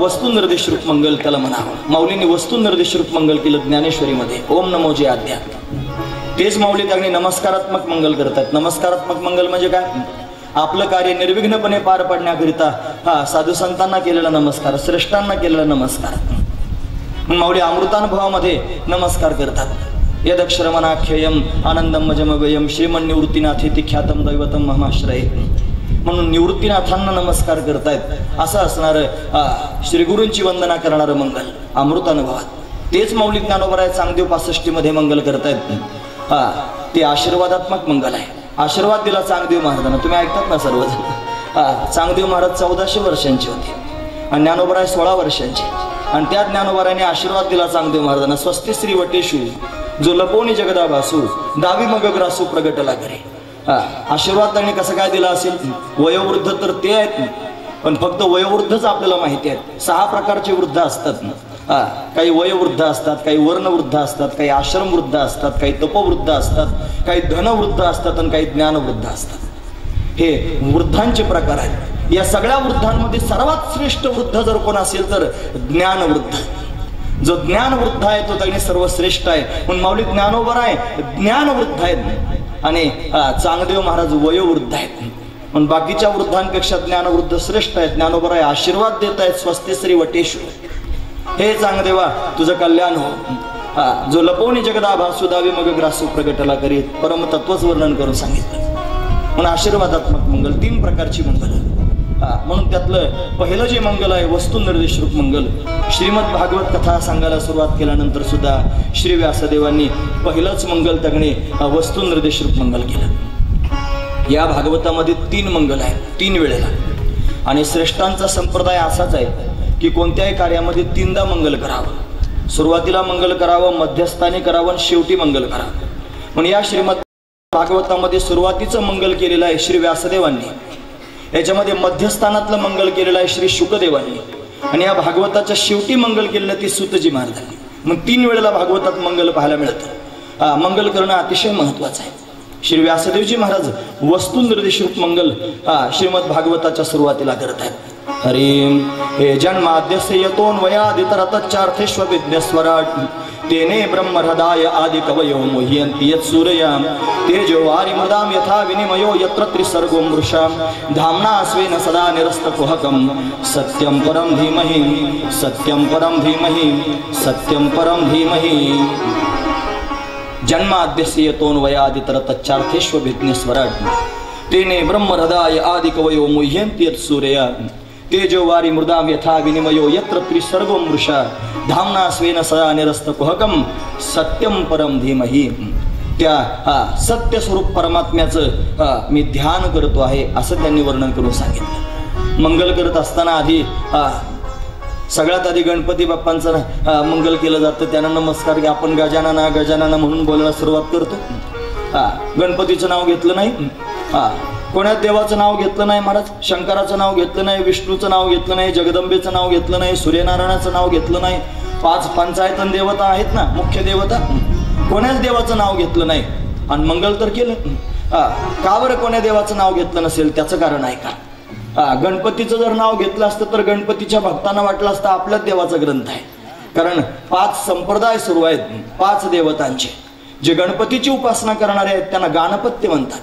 वस्तू निर्देश रूप मंगल त्याला म्हणावं. माऊलींनी वस्तू निर्देश रूप मंगल केलं ज्ञानेश्वरीमध्ये. ओम नमो जे आद्या. तेच माऊली त्यांनी नमस्कारात्मक मंगल करतात. नमस्कारात्मक मंगल म्हणजे काय? आपलं कार्य निर्विघ्नपणे पार पाडण्याकरिता साधू संतांना केलेला नमस्कार, श्रेष्ठांना केलेला नमस्कार. माऊली अमृतानुभवामध्ये नमस्कार करतात. यदक्षरमनाख्ययम आनंदम मजमव्ययम श्रीमन्निवृत्तीनाथेति ख्यातम दैवतम महाश्रय. म्हणून निवृत्तीनाथांना नमस्कार करतायत. असं असणारं श्रीगुरूंची वंदना करणारं मंगल अमृतानुभवात. तेच माऊली ज्ञानोबराय चांगदेव 65 मध्ये मंगल करतायत. ते आशीर्वादात्मक मंगल आहे. आशीर्वाद दिला चांगदेव महाराजांना. तुम्ही ऐकतात ना सर्वजण. चांगदेव महाराज 1400 वर्षांचे होते आणि ज्ञानोबराय 16 वर्षांचे. आणि त्या ज्ञानोबरायाने आशीर्वाद दिला चांगदेव महाराजांना. स्वस्ति श्री वटेशू जो लपोनी जगदा भासू दावी मग ग्रासू प्रगटला करे. आशीर्वाद त्यांनी कसं काय दिला असेल? वयोवृद्ध तर ते आहेत, पण फक्त वयोवृद्धच आपल्याला माहिती आहेत. 6 प्रकारचे वृद्ध असतात. काही वयोवृद्ध असतात, काही वर्णवृद्ध असतात, काही आश्रमवृद्ध असतात, काही तपवृद्ध असतात, काही धनवृद्ध असतात आणि काही ज्ञानवृद्ध असतात. हे वृद्धांचे प्रकार आहेत. या सगळ्या वृद्धांमध्ये सर्वात श्रेष्ठ वृद्ध जर कोण असेल तर ज्ञानवृद्ध. जो ज्ञानवृद्ध आहे तो त्यांनी सर्वश्रेष्ठ आहे. म्हणून माऊली ज्ञानोबराय ज्ञानवृद्ध आहेत आणि चांगदेव महाराज वयोवृद्ध आहेत. म्हणून बाकीच्या वृद्धांपेक्षा ज्ञानवृद्ध श्रेष्ठ आहेत. ज्ञानोबराय आशीर्वाद देत आहेत. स्वस्ति श्री वटेशू. हे चांगदेवा तुझं कल्याण हो. जो लपवणी जगदा भासू दावी मग ग्रासू प्रगटला करीत परम तत्वच वर्णन करून सांगितलं. म्हणून आशीर्वादात्मक मंगल 3 प्रकारची मंगल. म्हणून त्यातलं पहिलं जे मंगल आहे वस्तू निर्देश रूप मंगल. श्रीमद भागवत कथा सांगायला सुरुवात केल्यानंतर सुद्धा श्री व्यासदेवांनी पहिलंच मंगल त्यांनी वस्तू निर्देश रूप मंगल केलं. या भागवतामध्ये 3 मंगल आहेत 3 वेळेला. आणि श्रेष्ठांचा संप्रदाय असाच आहे की कोणत्याही कार्यामध्ये 3दा मंगल करावं. सुरुवातीला मंगल करावं, मध्यस्थानी करावं आणि शेवटी मंगल करावं. म्हणून या श्रीमद भागवतामध्ये सुरुवातीचं मंगल केलेलं आहे श्री व्यासदेवांनी. याच्यामध्ये मध्यस्थानातलं मंगल केलेलं आहे श्री शुकदेवांनी. आणि या भागवताच्या शेवटी मंगल केलेलं ते सूतजी महाराजांनी. मग 3 वेळेला भागवतात मंगल पाहायला मिळतं. मंगल करणं अतिशय महत्वाचं आहे. श्री व्यासदेवजी महाराज वस्तू निर्देश रूप मंगल श्रीमद भागवताच्या सुरुवातीला करत आहेत. हरिम हे जन्माद्यस्य यतोऽन्वयादितरतच्चार्थेष्वविद्यस्वराट् तेने ब्रह्महृदाय आदि कवयो मुह्यन्ति यत्सूरयां तेजोवारि मृदां यथा विनिमयो यत्र त्रिसर्गो मृषा धाम्ना स्वेन सदा निरस्तकुहकं सत्यं परं धीमहि सत्यं परं धीमहि सत्यं परं धीमहि. जन्माद्यस्य यतोऽन्वयादितरतच्चार्थेष्वविद्यस्वराट् तेने ब्रह्महृदाय आदि कवयो मुह्यन्ति यत्सूरयां तेजोवारि मृदां यथा विनिमयो यत्र त्रिसर्गो मृषा धाम्ना स्वेन सदा निरस्तकुहकं सत्यं परं धीमहि. त्या सत्य स्वरूप परमात्म्याचं मी ध्यान करतो आहे असं त्यांनी वर्णन करून सांगितलं. मंगल करत असताना आधी सगळ्यात आधी गणपती बाप्पांचं मंगल केलं जातं. त्यांना नमस्कार आपण गजानना गजानना म्हणून बोलायला सुरुवात करतो. गणपतीचं नाव घेतलं नाही, कोण्या देवाचं नाव घेतलं नाही महाराज. शंकराचं नाव घेतलं नाही, विष्णूचं नाव घेतलं नाही, जगदंबेचं नाव घेतलं नाही, सूर्यनारायणाचं नाव घेतलं नाही. 5 पंचायतन देवता आहेत ना, मुख्य देवता. कोण्याच देवाचं नाव घेतलं नाही आणि मंगल तर केलं. का बरं कोण्या देवाचं नाव घेतलं नसेल? त्याचं कारण आहे का? गणपतीचं जर नाव घेतलं असतं तर गणपतीच्या भक्तांना वाटलं असतं आपल्याच देवाचा ग्रंथ आहे. कारण 5 संप्रदाय सुरू आहेत 5 देवतांचे. जे गणपतीची उपासना करणारे आहेत त्यांना गाणपत्य म्हणतात.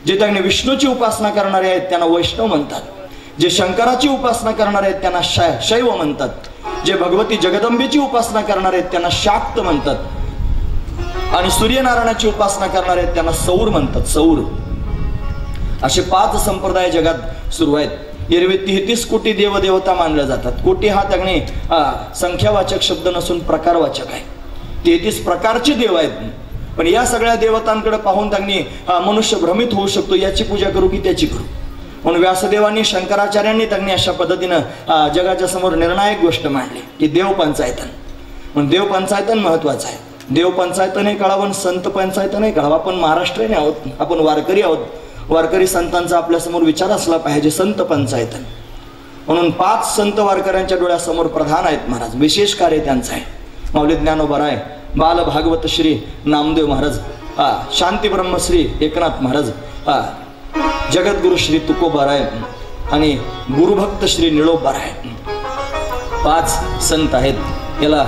जे त्यांनी विष्णूची उपासना करणारे आहेत त्यांना वैष्णव म्हणतात. जे शंकराची उपासना करणारे आहेत त्यांना शैव म्हणतात. जे भगवती जगदंबेची उपासना करणार आहेत त्यांना शाक्त म्हणतात आणि सूर्यनारायणाची उपासना करणार आहेत त्यांना सौर म्हणतात. सौर असे 5 संप्रदाय जगात सुरू आहेत. एरवी 33 कोटी देवदेवता मानल्या जातात. कोटी हा त्याने संख्यावाचक शब्द नसून प्रकारवाचक आहे. 33 प्रकारचे देव आहेत. पण या सगळ्या देवतांकडे पाहून त्यांनी मनुष्य भ्रमित होऊ शकतो, याची पूजा करू की त्याची करू. म्हणून व्यासदेवांनी शंकराचार्यांनी त्यांनी अशा पद्धतीनं जगाच्या समोर निर्णायक गोष्ट मांडली की देव पंचायतन. म्हणून देव पंचायतन महत्वाचं आहे. देव पंचायतनही कळावं, संत पंचायतनही कळावं. आपण महाराष्ट्रीयन आहोत, आपण वारकरी आहोत. वारकरी संतांचा आपल्यासमोर विचार असला पाहिजे. संत पंचायतन म्हणून 5 संत वारकऱ्यांच्या डोळ्यासमोर प्रधान आहेत महाराज. विशेष कार्य त्यांचं आहे. माऊली ज्ञानोबराय, बाल भागवत श्री नामदेव महाराज, शांती ब्रह्मश्री एकनाथ महाराज, जगद्गुरु श्री तुकोबाराय आणि गुरुभक्त श्री निळोबाराय. 5 संत आहेत. याला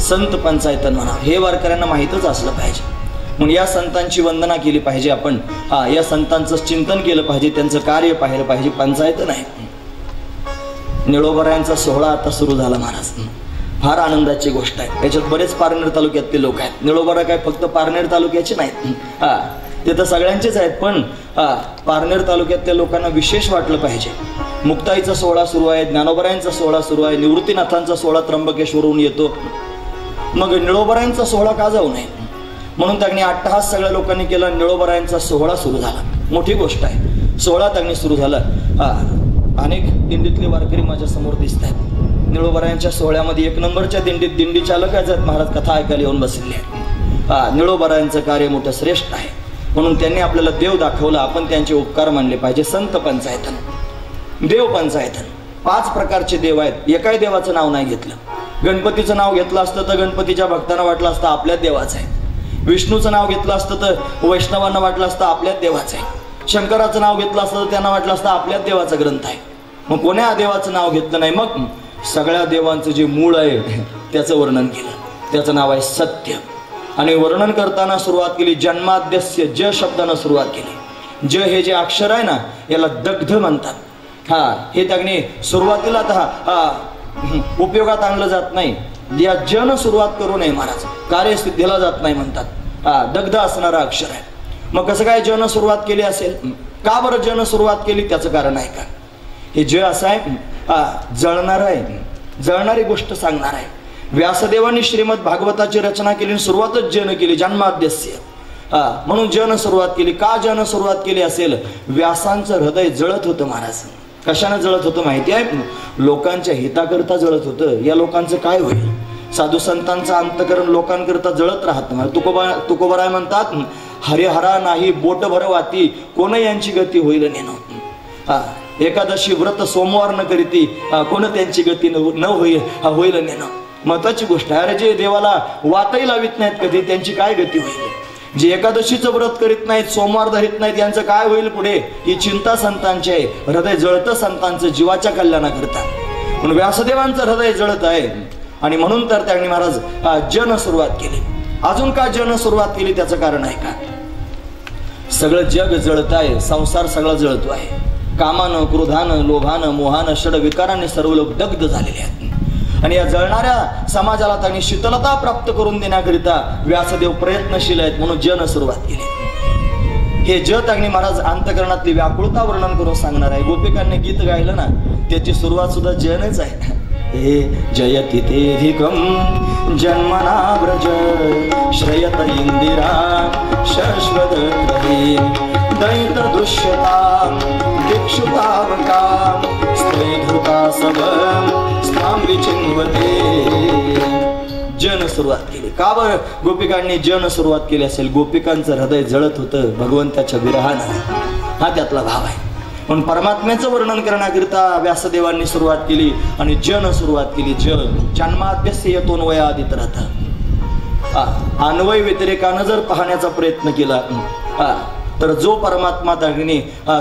संत पंचायतन म्हणा. हे वारकऱ्यांना माहीतच असलं पाहिजे. म्हणून या संतांची वंदना केली पाहिजे आपण. या संतांचं चिंतन केलं पाहिजे, त्यांचं कार्य पाहिलं पाहिजे. पंचायतन आहे. निळोबारायांचा सोहळा आता सुरू झाला महाराज. फार आनंदाची गोष्ट आहे. याच्यात बरेच पारनेर तालुक्यातले लोक आहेत. निळोबारा काय फक्त पारनेर तालुक्याचे नाहीत, ते तर सगळ्यांचेच आहेत. पण पारनेर तालुक्यातल्या लोकांना विशेष वाटलं पाहिजे. मुक्ताईचा सोहळा सुरू आहे, ज्ञानोबरायांचा सोहळा सुरू आहे, निवृत्तीनाथांचा सोहळा त्र्यंबकेश्वरहून येतो. मग निळोबरायांचा सोहळा का जाऊ नये म्हणून त्यांनी अट्टहास सगळ्या लोकांनी केला. निळोबरायांचा सोहळा सुरू झाला. मोठी गोष्ट आहे. सोहळा त्यांनी सुरू झाला. अनेक दिंडीतले वारकरी माझ्या समोर दिसत आहेत. निळोबरायांच्या सोहळ्यामध्ये 1 नंबरच्या दिंडीत दिंडी चालक आहेत महाराज, कथा ऐकायला येऊन बसलेले आहेत. निळोबरायांचं कार्य मोठं श्रेष्ठ आहे. म्हणून त्यांनी आपल्याला देव दाखवला. आपण त्यांचे उपकार मानले पाहिजे. संत पंचायतन, देव पंचायतन. 5 प्रकारचे देव आहेत. एकाही देवाचं नाव नाही घेतलं. गणपतीचं नाव घेतलं असतं तर गणपतीच्या भक्तांना वाटलं असतं आपल्याच देवाचं आहे. विष्णूचं नाव घेतलं असतं तर वैष्णवांना वाटलं असतं आपल्याच देवाचं आहे. शंकराचं नाव घेतलं असतं तर त्यांना वाटलं असतं आपल्याच देवाचा ग्रंथ आहे. मग कोण्या देवाचं नाव घेतलं नाही. मग सगळ्या देवांचं जे मूळ आहे त्याचं वर्णन केलं. त्याचं नाव आहे सत्य. आणि वर्णन करताना सुरुवात केली जन्माद्यस्य, ज शब्दानं सुरुवात केली. ज हे जे अक्षर आहे ना याला दग्ध म्हणतात. हे त्याने सुरुवातीला उपयोगात आणलं जात नाही. या जन सुरुवात करू नये महाराज, कार्यसिद्धीला जात नाही म्हणतात. दग्ध असणारा अक्षर आहे. मग कसं काय जन सुरुवात केली असेल? का बरं जन सुरुवात केली? त्याचं कारण आहे का? हे ज असं आहे, जळणार आहे, जळणारी गोष्ट सांगणार आहे. व्यासदेवांनी श्रीमद भागवताची रचना केली, सुरुवातच जन केली, जन्माद्यस्य. म्हणून जन सुरुवात केली. का जन सुरुवात केली असेल? व्यासांचं हृदय जळत होतं महाराज. कशानं जळत होतं माहिती आहे? लोकांच्या हिताकरता जळत होतं. या लोकांचं काय होईल? साधू संतांचं अंतकरण लोकांकरता जळत राहत. तुकोबाराय म्हणतात, हरिहरा नाही बोट भरवाती, कोण यांची गती होईल नेणं. एकादशी व्रत सोमवार न करीती, कोण त्यांची गती न होईल नेणं. महत्वाची गोष्ट आहे. अरे जे देवाला वातही लावित नाहीत कधी, त्यांची काय गती होईल? जे एकादशीचं व्रत करीत नाहीत, सोमवार धरीत नाहीत, यांचं काय होईल पुढे? ही चिंता संतांची आहे. हृदय जळतं संतांचं जीवाच्या कल्याणाकरता. म्हणून व्यासदेवांचं हृदय जळत आहे. आणि म्हणून तर त्यांनी महाराज जन सुरुवात केली. अजून का जन सुरुवात केली त्याचं कारण आहे का? सगळं जग जळत आहे. संसार सगळा जळतो आहे. कामानं, क्रोधानं, लोभानं, मोहानं, षड विकाराने सर्व लोक दग्ध झालेले आहेत. आणि या जळणाऱ्या समाजाला त्यांनी शीतलता प्राप्त करून देण्याकरिता व्यासदेव प्रयत्नशील आहेत. म्हणून जन सुरुवात केली. हे ज त्यांनी महाराज अंतकरणातली व्याकुळता वर्णन करून सांगणार आहे. गोपिकांनी गीत गायलं ना, त्याची सुरुवात सुद्धा जनच आहे. हे जयति तेधिकं जन्मना व्रज श्रयत इंदिरा शश्वदत्तहे दैत दृश्यता दिक्षुतावका स्त्रीधृता सबं स्थाम विचिन्वते. जन सुरुवात केली. का बरं गोपिकांनी जन सुरुवात केली असेल? गोपिकांचं हृदय जळत होतं भगवंताच्या विरहानं. हा त्यातला भाव आहे. म्हणून परमात्म्याचं वर्णन करण्याकरिता व्यासदेवांनी सुरुवात केली आणि जन सुरुवात केली. जन्माद्यस्य येतोन वयादित राहता. अन्वय व्यतिरेकानं जर पाहण्याचा प्रयत्न केला तर जो परमात्मा त्यांनी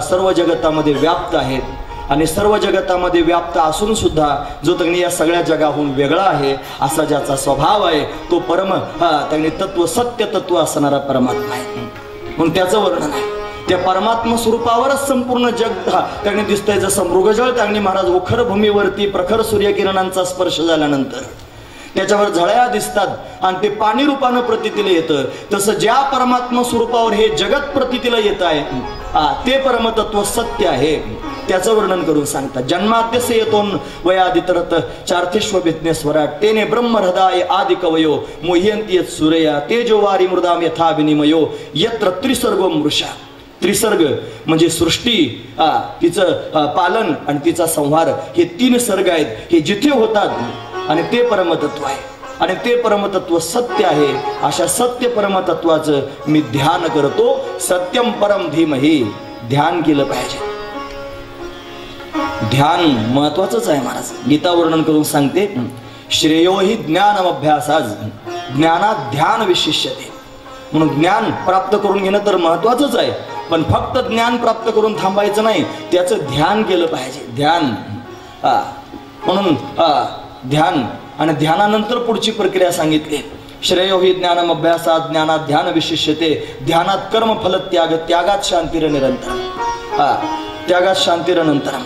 सर्व जगतामध्ये व्याप्त आहेत आणि सर्व जगतामध्ये व्याप्त असून सुद्धा जो त्यांनी या सगळ्या जगाहून वेगळा आहे, असा ज्याचा स्वभाव आहे, तो परम त्यांनी तत्व, सत्य तत्व असणारा परमात्मा आहे. म्हणून त्याचं वर्णन आहे. त्या परमात्मा स्वरूपावरच संपूर्ण जग त्यांनी दिसतंय. जसं मृगजळ त्यांनी महाराज उखर भूमीवरती प्रखर सूर्यकिरणांचा स्पर्श झाल्यानंतर त्याच्यावर झळ्या दिसतात आणि ते पाणी रूपानं प्रतीतीला येतं, तसं ज्या परमात्मा स्वरूपावर हे जगत प्रतीतीला येत आहे ते परमतत्व सत्य आहे. त्याचं वर्णन करून सांगतात. जन्माद्यस्य येतोन वयादितरत चार्थेष्वभिज्ञस्वराट तेने ब्रह्म हृदय आदि कवयो मोह्यंती यत् सूर्या तेजोवारी मृदाम यथा विनिमयो यत्र त्रिसर्गो मृषा. त्रिसर्ग म्हणजे सृष्टी, तिचं पालन आणि तिचा संहार, हे 3 सर्ग आहेत. हे जिथे होतात आणि ते परमतत्व आहे आणि ते परमतत्व सत्य आहे. अशा सत्य परमतत्वाचं मी ध्यान करतो. सत्यम परम धीमहि. ध्यान केलं पाहिजे. ध्यान महत्वाचंच आहे महाराज. गीता वर्णन करून सांगते, श्रेयो हि ज्ञानमभ्यासाज ज्ञानात ध्यान विशिष्यते. म्हणून ज्ञान प्राप्त करून घेणं तर महत्वाचंच आहे, पण फक्त ज्ञान प्राप्त करून थांबायचं नाही, त्याचं ध्यान केलं पाहिजे. ध्यान म्हणून ध्यान आणि ध्यानानंतर पुढची प्रक्रिया सांगितली. श्रेयो हि ज्ञानम अभ्यासात ज्ञानात ध्यान विशिष्यते. ध्यानात कर्म फल त्याग त्यागात शांतीर निरंतर. त्यागात शांतीर नंतर.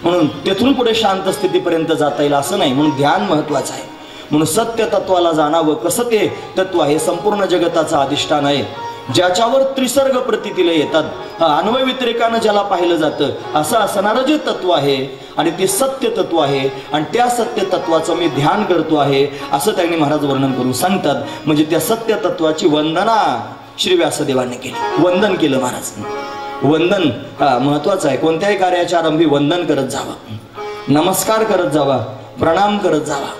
म्हणून तेथून पुढे शांत स्थितीपर्यंत जाता येईल असं नाही. म्हणून ध्यान महत्वाचं आहे. म्हणून सत्य तत्वाला जाणावं. कसं ते तत्व आहे संपूर्ण जगताचं अधिष्ठान आहे, ज्याच्यावर त्रिसर्ग प्रतीतीला येतात. अन्वय व्यतिरेकानं ज्याला पाहिलं जातं असं असणारं जे तत्व आहे आणि ते सत्य तत्व आहे आणि त्या सत्य तत्वाचं मी ध्यान करतो आहे असं त्यांनी महाराज वर्णन करून सांगतात. म्हणजे त्या सत्य तत्वाची वंदना श्री व्यासदेवांनी केली. वंदन केलं महाराज. वंदन महत्वाचं आहे. कोणत्याही कार्याच्या आरंभी वंदन करत जावा, नमस्कार करत जावा, प्रणाम करत जावा.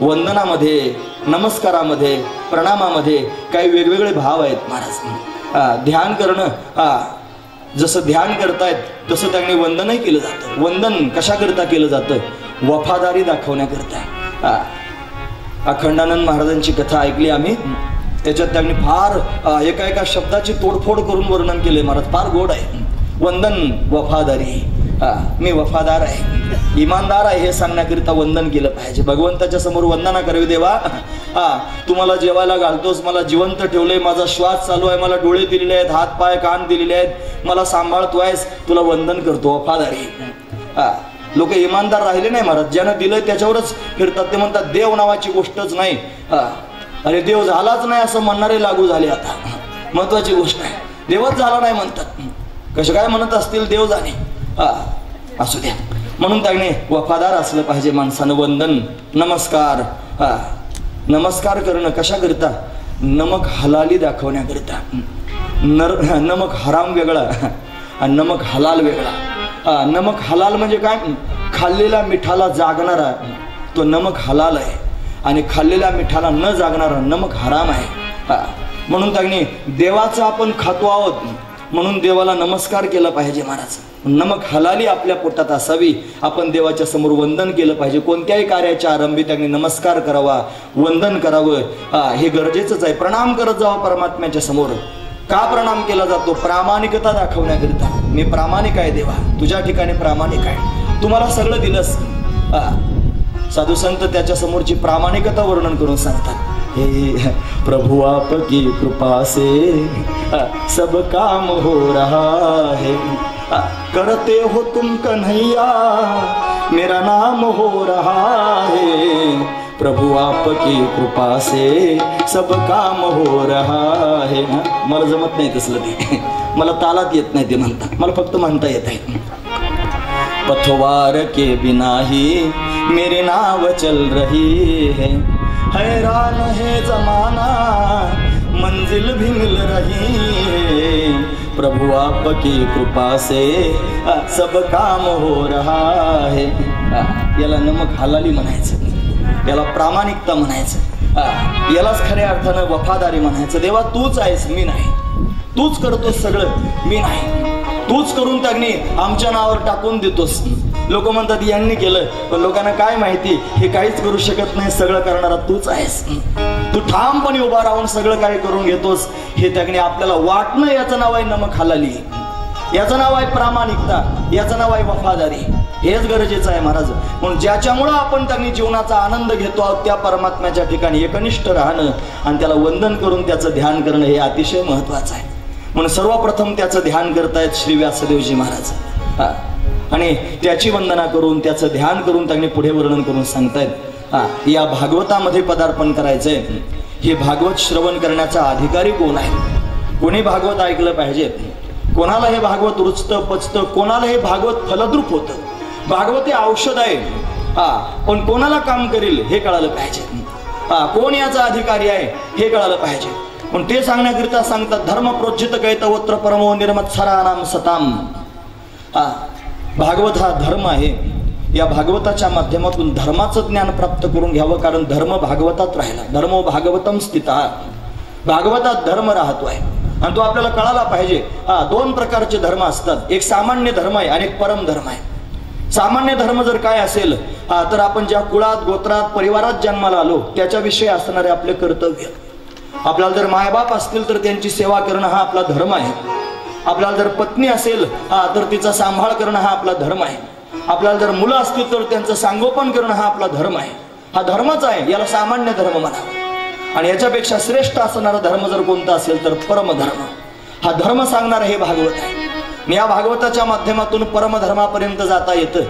वंदनामध्ये, नमस्कारामध्ये, प्रणामामध्ये काही वेगवेगळे भाव आहेत महाराज. ध्यान करणं, जसं ध्यान करतायत तसं त्यांनी वंदनही केलं जातं. वंदन कशाकरता केलं जातं? वफादारी दाखवण्याकरता. अखंडानंद महाराजांची कथा ऐकली आम्ही. त्याच्यात त्यांनी फार एका शब्दाची तोडफोड करून वर्णन केले महाराज. फार गोड आहे. वंदन वफादारी. मी वफादार आहे, इमानदार आहे हे सांगण्याकरिता वंदन केलं पाहिजे. भगवंताच्या समोर वंदना करावी. देवा, तुम्हाला जेवायला घालतोस, मला जिवंत ठेवलंय, माझा श्वास चालू आहे, मला डोळे दिलेले आहेत, हात पाय कान दिलेले आहेत, मला सांभाळतोयस, तुला वंदन करतो. वफादारी. लोक इमानदार राहिले नाही महाराज. ज्यानं दिलंय त्याच्यावरच फिरतात. ते म्हणतात देव नावाची गोष्टच नाही. अरे देव झालाच नाही असं म्हणणारे लागू झाले आता. महत्वाची गोष्ट आहे. देवच झाला नाही म्हणतात. कसं काय म्हणत असतील देव जाणे. असू द्या. म्हणून त्याने वफादार असलं पाहिजे माणसानं. वंदन, नमस्कार. नमस्कार करणं कशाकरिता? नमक हलाली दाखवण्याकरिता. नमक हराम वेगळा आणि नमक हलाल वेगळा. नमक हलाल म्हणजे काय? खाल्लेल्या मिठाला जागणारा तो नमक हलाल आहे आणि खाल्लेल्या मिठाला न जागणारा नमक हराम आहे. म्हणून त्याने देवाचा आपण खातो आहोत म्हणून देवाला नमस्कार केला पाहिजे महाराज. नमक हलाली आपल्या पोटात असावी. आपण देवाच्या समोर वंदन केलं पाहिजे. कोणत्याही कार्याच्या आरंभी त्यांनी नमस्कार करावा, वंदन करावं, हे गरजेचंच आहे. प्रणाम करत जावा परमात्म्याच्या समोर. का प्रणाम केला जातो? प्रामाणिकता दाखवण्याकरिता. मी प्रामाणिक आहे देवा, तुझ्या ठिकाणी प्रामाणिक आहे, तुम्हाला सगळं दिलंस. साधू संत त्याच्या समोरची प्रामाणिकता वर्णन करून सांगतात. हे प्रभु आपकी कृपा से सब काम हो रहा है, करते हो तुम कन्हैया मेरा नाम हो रहा है, प्रभु आपकी कृपा से सब काम हो रहा है. मला जमत नाही तसलं ते, मला तालात येत नाही ते म्हणता, मला फक्त म्हणता येत आहे. पथवार के बिना ही मेरे नाव चल रही है, हैरान है जमाना मंजिल भी मिल रही है, प्रभु आपकी कृपा से सब काम हो रहा है. याला नमक हलाली म्हणायचं, याला प्रामाणिकता म्हणायचं, यालाच खऱ्या अर्थानं वफादारी म्हणायचं. देवा तूच आहेस, मी नाही. तूच करतोस सगळं, मी नाही. तूच करून त्यांनी आमच्या नावावर टाकून देतोस. लोक म्हणतात यांनी केलं, पण लोकांना काय माहिती हे काहीच करू शकत नाही. सगळं करणारा तूच आहेस. तू ठामपणे उभा राहून सगळं काही करून घेतोस. हे त्याने आपल्याला वाटणं, याचं नाव आहे नमक हलाली, याचं नाव आहे प्रामाणिकता, याचं नाव आहे वफादारी. हेच गरजेचं आहे महाराज. म्हणून ज्याच्यामुळं आपण त्यांनी जीवनाचा आनंद घेतो आहोत त्या परमात्म्याच्या ठिकाणी एकनिष्ठ राहणं आणि त्याला वंदन करून त्याचं ध्यान करणं हे अतिशय महत्वाचं आहे. म्हणून सर्वप्रथम त्याचं ध्यान करतायत श्री व्यासदेवजी महाराज. आणि त्याची वंदना करून त्याचं ध्यान करून त्यांनी पुढे वर्णन करून सांगतायत या भागवतामध्ये पदार्पण करायचंय. हे भागवत श्रवण करण्याचा अधिकारी कोण आहे? कोणी भागवत ऐकलं पाहिजे? कोणाला हे भागवत रुचतं पचतं? कोणाला हे भागवत फलद्रूप होतं? भागवत हे औषध आहे, पण कोणाला काम करेल हे कळालं पाहिजे. कोण याचा अधिकारी आहे हे कळालं पाहिजे. पण ते सांगण्याकरिता सांगतात धर्म प्रोज्जित कैतवत्र परमो निर्मत्सराणाम सताम. भागवत हा धर्म आहे. या भागवताच्या माध्यमातून धर्माचं ज्ञान प्राप्त करून घ्यावं, कारण धर्म भागवतात राहिला. धर्मो भागवतम स्थिता. भागवतात धर्म राहतोय आणि तो आपल्याला कळाला पाहिजे. दोन प्रकारचे धर्म असतात, एक सामान्य धर्म आहे आणि एक परम धर्म आहे. सामान्य धर्म जर काय असेल तर आपण ज्या कुळात गोत्रात परिवारात जन्माला आलो त्याच्याविषयी असणारे आपले कर्तव्य. आपल्याला जर मायबाप असतील तर त्यांची सेवा करणं हा आपला धर्म आहे. आपल्याला जर पत्नी असेल तर तिचा सांभाळ करणं हा आपला धर्म आहे. आपल्याला जर मुलं असतील तर त्यांचं सांगोपन करणं हा आपला धर्म आहे. हा धर्मच आहे, याला सामान्य धर्म म्हणावा. आणि याच्यापेक्षा श्रेष्ठ असणारा धर्म जर कोणता असेल तर परमधर्म. हा धर्म सांगणारा हे भागवत आहे. या भागवताच्या माध्यमातून परमधर्मापर्यंत जाता येतं.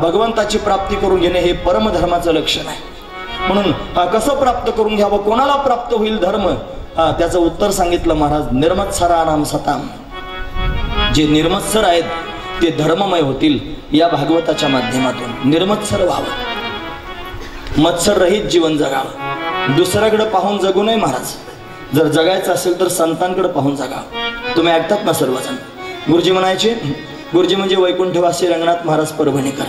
भगवंताची प्राप्ती करून घेणे हे परमधर्माचं लक्षण आहे. म्हणून कसं प्राप्त करून घ्यावं, कोणाला प्राप्त होईल धर्म, त्याचं उत्तर सांगितलं महाराज. निर्मत्सराणाम सताम. जे निर्मत्सर आहेत ते धर्ममय होतील या भागवताच्या माध्यमातून. निर्मत्सर व्हावं, मत्सर रहित जीवन जगावं. दुसऱ्याकडे पाहून जगू नये महाराज. जर जगायचं असेल तर संतांकडे पाहून जगावं. तुम्ही ऐकतात ना सर्वजण. गुरुजी म्हणायचे, गुरुजी म्हणजे वैकुंठवासी रंगनाथ महाराज परभणीकर.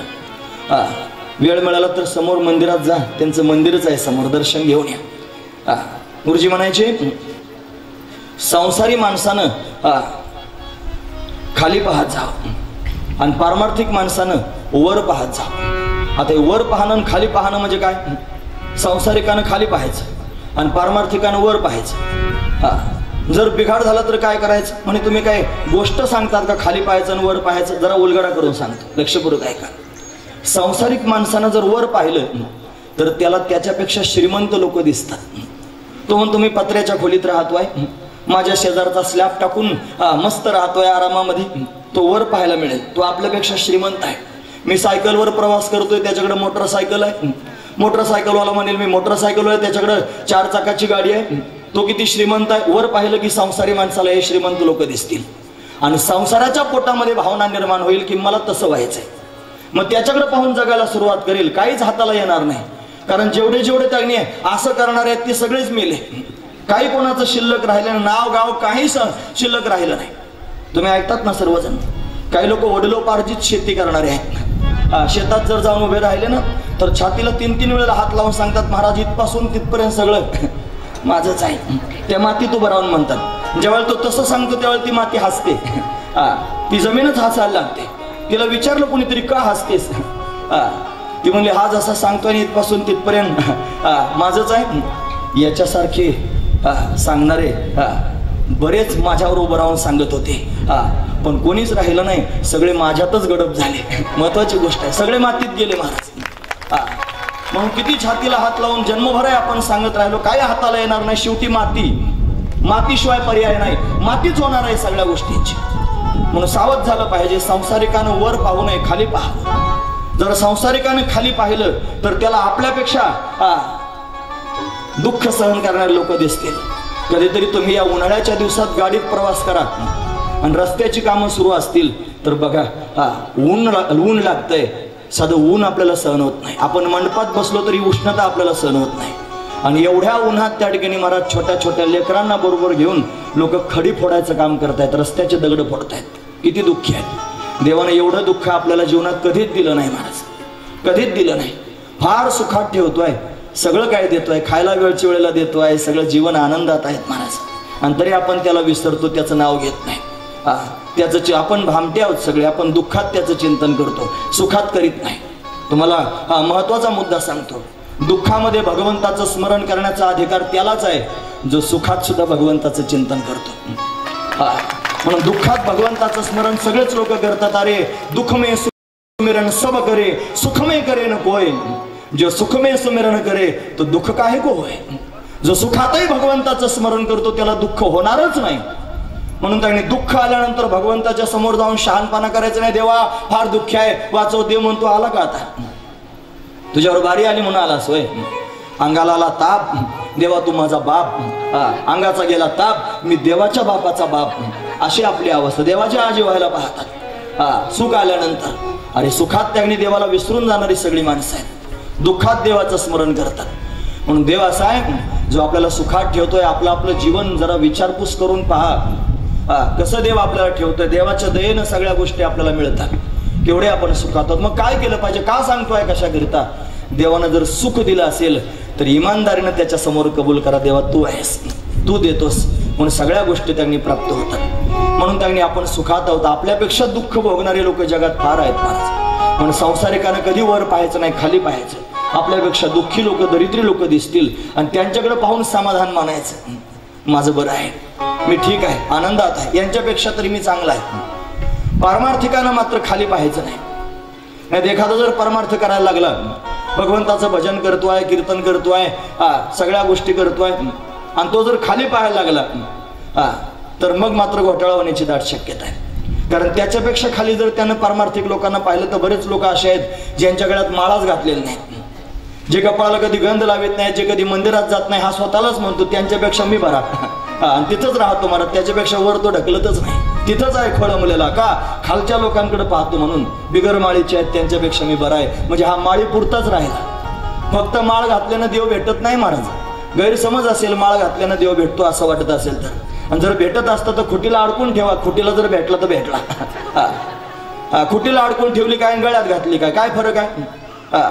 वेळ मिळाला तर समोर मंदिरात जा, त्यांचं मंदिरच आहे समोर, दर्शन घेऊन या. गुरुजी म्हणायचे संसारी माणसानं खाली पाहत जावं आणि पारमार्थिक माणसानं वर पाहत जावं. आता वर पाहणं आणि खाली पाहणं म्हणजे काय? संसारिकानं खाली पाहायचं आणि पारमार्थिकानं वर पाहायचं. जर बिघाड झाला तर काय करायचं? म्हणजे तुम्ही काय गोष्ट सांगतात का खाली पाहायचं आणि वर पाहायचं? जरा उलगडा करून सांगतो, लक्षपूर्वक ऐका. संसारिक माणसानं जर वर पाहिलं तर त्याला त्याच्यापेक्षा श्रीमंत लोक दिसतात. तो म्हणतो मी पत्र्याच्या खोलीत राहतोय, माझ्या शेजारचा स्लॅब टाकून मस्त राहतोय आरामामध्ये. तो वर पाहायला मिळेल, तो आपल्यापेक्षा श्रीमंत आहे. मी सायकलवर प्रवास करतोय, त्याच्याकडे मोटरसायकल आहे. मोटरसायकलवाला म्हणेल मी मोटरसायकल आहे, त्याच्याकडे 4 चाकाची गाडी आहे, तो किती श्रीमंत आहे. वर पाहिलं की संसारी माणसाला हे श्रीमंत लोक दिसतील आणि संसाराच्या पोटामध्ये भावना निर्माण होईल की मला तसं व्हायचंय. मग त्याच्याकडे पाहून जगायला सुरुवात करेल. काहीच हाताला येणार नाही, कारण जेवढे जेवढे त्यांनी असं करणार आहेत ते सगळेच मेले. काही कोणाचं शिल्लक राहिलं नाही, नाव गाव काही शिल्लक राहिलं नाही. तुम्ही ऐकतात ना सर्वजण. काही लोक वडिलोपार्जित शेती करणारे आहेत. शेतात जर जाऊन उभे राहिले ना तर छातीला 3-3 वेळेला हात लावून सांगतात महाराज इथपासून तिथपर्यंत सगळं माझंच आहे. त्या मातीत उभं राहून म्हणतात. ज्यावेळेला तो तसं सांगतो त्यावेळेला ती माती हसते. ती जमीनच हसायला लागते. तिला विचारलं कोणीतरी का हसतेस? ती म्हणली हा जसा सांगतोय आणि इथपासून तिथपर्यंत माझंच आहे. याच्यासारखे सांगणारे बरेच माझ्यावर उभं राहून सांगत होते, पण कोणीच राहिलं नाही. सगळे माझ्यातच गडप झाले. महत्वाची गोष्ट आहे, सगळे मातीत गेले महाराज. म्हणून किती छातीला हात लावून जन्मभर आपण सांगत राहिलो, काय हाताला येणार नाही. शेवटी मातीशिवाय पर्याय नाही. मातीच होणार आहे सगळ्या गोष्टींची. म्हणून सावध झालं पाहिजे. संसारिकानं वर पाहू नये, खाली पाहावं. जर संसारिकानं खाली पाहिलं तर त्याला आपल्यापेक्षा दुःख सहन करणारे लोक दिसतील. कधीतरी तुम्ही या उन्हाळ्याच्या दिवसात गाडीत प्रवास करा आणि रस्त्याची कामं सुरू असतील तर बघा ऊन लागतंय. साधं ऊन आपल्याला सहन होत नाही. आपण मंडपात बसलो तरी उष्णता आपल्याला सहन होत नाही. आणि एवढ्या उन्हात त्या ठिकाणी महाराज छोट्या छोट्या लेकरांना बरोबर घेऊन लोक खडी फोडायचं काम करतायत, रस्त्याचे दगड फोडतायत. किती दुःखी आहे. देवाने एवढं दुःख आपल्याला जीवनात कधीच दिलं नाही महाराज, कधीच दिलं नाही. फार सुखात ठेवतोय, सगळं काय देतोय, खायला वेळच्या वेळेला देतोय, सगळं जीवन आनंदात आहेत महाराज. आणि तरी आपण त्याला विसरतो, त्याचं नाव घेत नाही. त्याचं आपण भामटे आहोत सगळे. आपण दुःखात त्याचं चिंतन करतो, सुखात करीत नाही. तुम्हाला महत्वाचा मुद्दा सांगतो. दुःखामध्ये भगवंताचं स्मरण करण्याचा अधिकार त्यालाच आहे जो सुखात सुद्धा भगवंताचं चिंतन करतो. म्हणून दुःखात भगवंताचं स्मरण सगळेच लोक करतात. अरे दुःख में सुमिरन सब करे, सुख में करे न कोय. जो सुख में सुमिरन करे तो दुःख काहे को होय. जो सुखातही भगवंताचं स्मरण करतो त्याला दुःख होणारच नाही. म्हणून त्यांनी दुःख आल्यानंतर भगवंताच्या समोर जाऊन शहाणपणा करायचं नाही. देवा फार दुःख आहे, वाचव. देव म्हणतो आला का आता, तुझ्यावर बारी आली म्हणून आलास होय. अंगाला आला ताप, देवा तू माझा बाप. अंगाचा गेला ताप, मी देवाच्या बापाचा बाप. अशी आपली अवस्था. देवाच्या आजी व्हायला पाहतात. सुख आल्यानंतर, अरे सुखात त्यांनी देवाला विसरून जाणारी सगळी माणसं आहेत, दुःखात देवाचं स्मरण करतात. म्हणून देव असा आहे जो आपल्याला सुखात ठेवतोय. आपलं जीवन जरा विचारपूस करून पहा, कसं देव आपल्याला ठेवतोय. देवाच्या दयेनं सगळ्या गोष्टी आपल्याला मिळतात. केवढे आपण सुखात आहोत. मग काय केलं पाहिजे, का सांगतोय कशाकरिता. देवानं जर सुख दिलं असेल तर इमानदारीनं त्याच्या समोर कबूल करा. देवा तू आहेस, तू देतोस, म्हणून सगळ्या गोष्टी त्यांनी प्राप्त होतात. म्हणून त्यांनी आपण सुखात आहोत. आपल्यापेक्षा दुःख भोगणारे लोक जगात फार आहेत महाराज. म्हणून संसारिकानं कधी वर पाहायचं नाही, खाली पाहायचं. आपल्यापेक्षा दुःखी लोक, दरिद्री लोक दिसतील आणि त्यांच्याकडे पाहून समाधान मानायचं. माझं बरं आहे, मी ठीक आहे, आनंदात आहे, यांच्यापेक्षा तरी मी चांगला आहे. पारमार्थिकानं मात्र खाली पाहायचं नाही. एखादा जर परमार्थ करायला लागला, भगवंताचं भजन करतोय, कीर्तन करतोय, सगळ्या गोष्टी करतोय, आणि तो जर खाली पाहायला लागला तर मग मात्र घोटाळा होण्याची दाट शक्यता आहे. कारण त्याच्यापेक्षा खाली जर त्यानं पारमार्थिक लोकांना पाहिलं तर बरेच लोक असे आहेत ज्यांच्या गळ्यात माळाच घातलेले नाहीत, जे कपाळाला कधी गंध लावत नाही, जे कधी मंदिरात जात नाही. हा स्वतःलाच म्हणतो त्यांच्यापेक्षा मी बरा, आणि तिथंच राहतो महाराज, त्याच्यापेक्षा वर तो ढकलतच नाही, तिथंच आहे खोळंबलेला. का खालच्या लोकांकडे पाहतो म्हणून, बिगर माळीचे आहेत त्यांच्यापेक्षा मी बरा आहे. म्हणजे हा माळी पुरताच राहिला. फक्त माळ घातल्यानं देव भेटत नाही महाराज. गैरसमज असेल, माळ घातल्यानं देव भेटतो असं वाटत असेल तर. आणि जर भेटत असतं तर खुटीला अडकून ठेवा, खुटीला जर भेटला तर भेटला. खुटीला अडकून ठेवली काय, गळ्यात घातली काय, काय फरक आहे.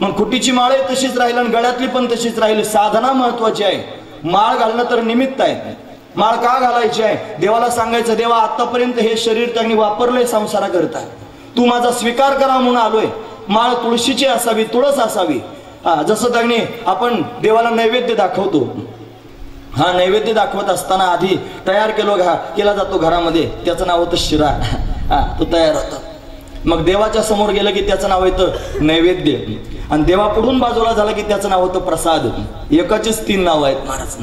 मग खुटीची माळ तशीच राहील आणि गळ्यातली पण तशीच राहील. साधना महत्वाची आहे. माळ घालणं तर निमित्त आहे. माळ का घालायची आहे, देवाला सांगायचं, देवा आतापर्यंत हे शरीर त्यांनी वापरलंय संसाराकरता, तू माझा स्वीकार करा म्हणून आलोय. माळ तुळशीची असावी, तुळस असावी. जसं त्यांनी आपण देवाला नैवेद्य दाखवतो, हा नैवेद्य दाखवत असताना आधी तयार केला जातो घरामध्ये, त्याचं नाव होतं शिरा. तो तयार होतो. मग देवाच्या समोर गेलं की त्याचं नाव येतं नैवेद्य, आणि देवापुढून बाजूला झालं की त्याचं नाव होतं प्रसाद. एकाचीच 3 नाव आहेत महाराज.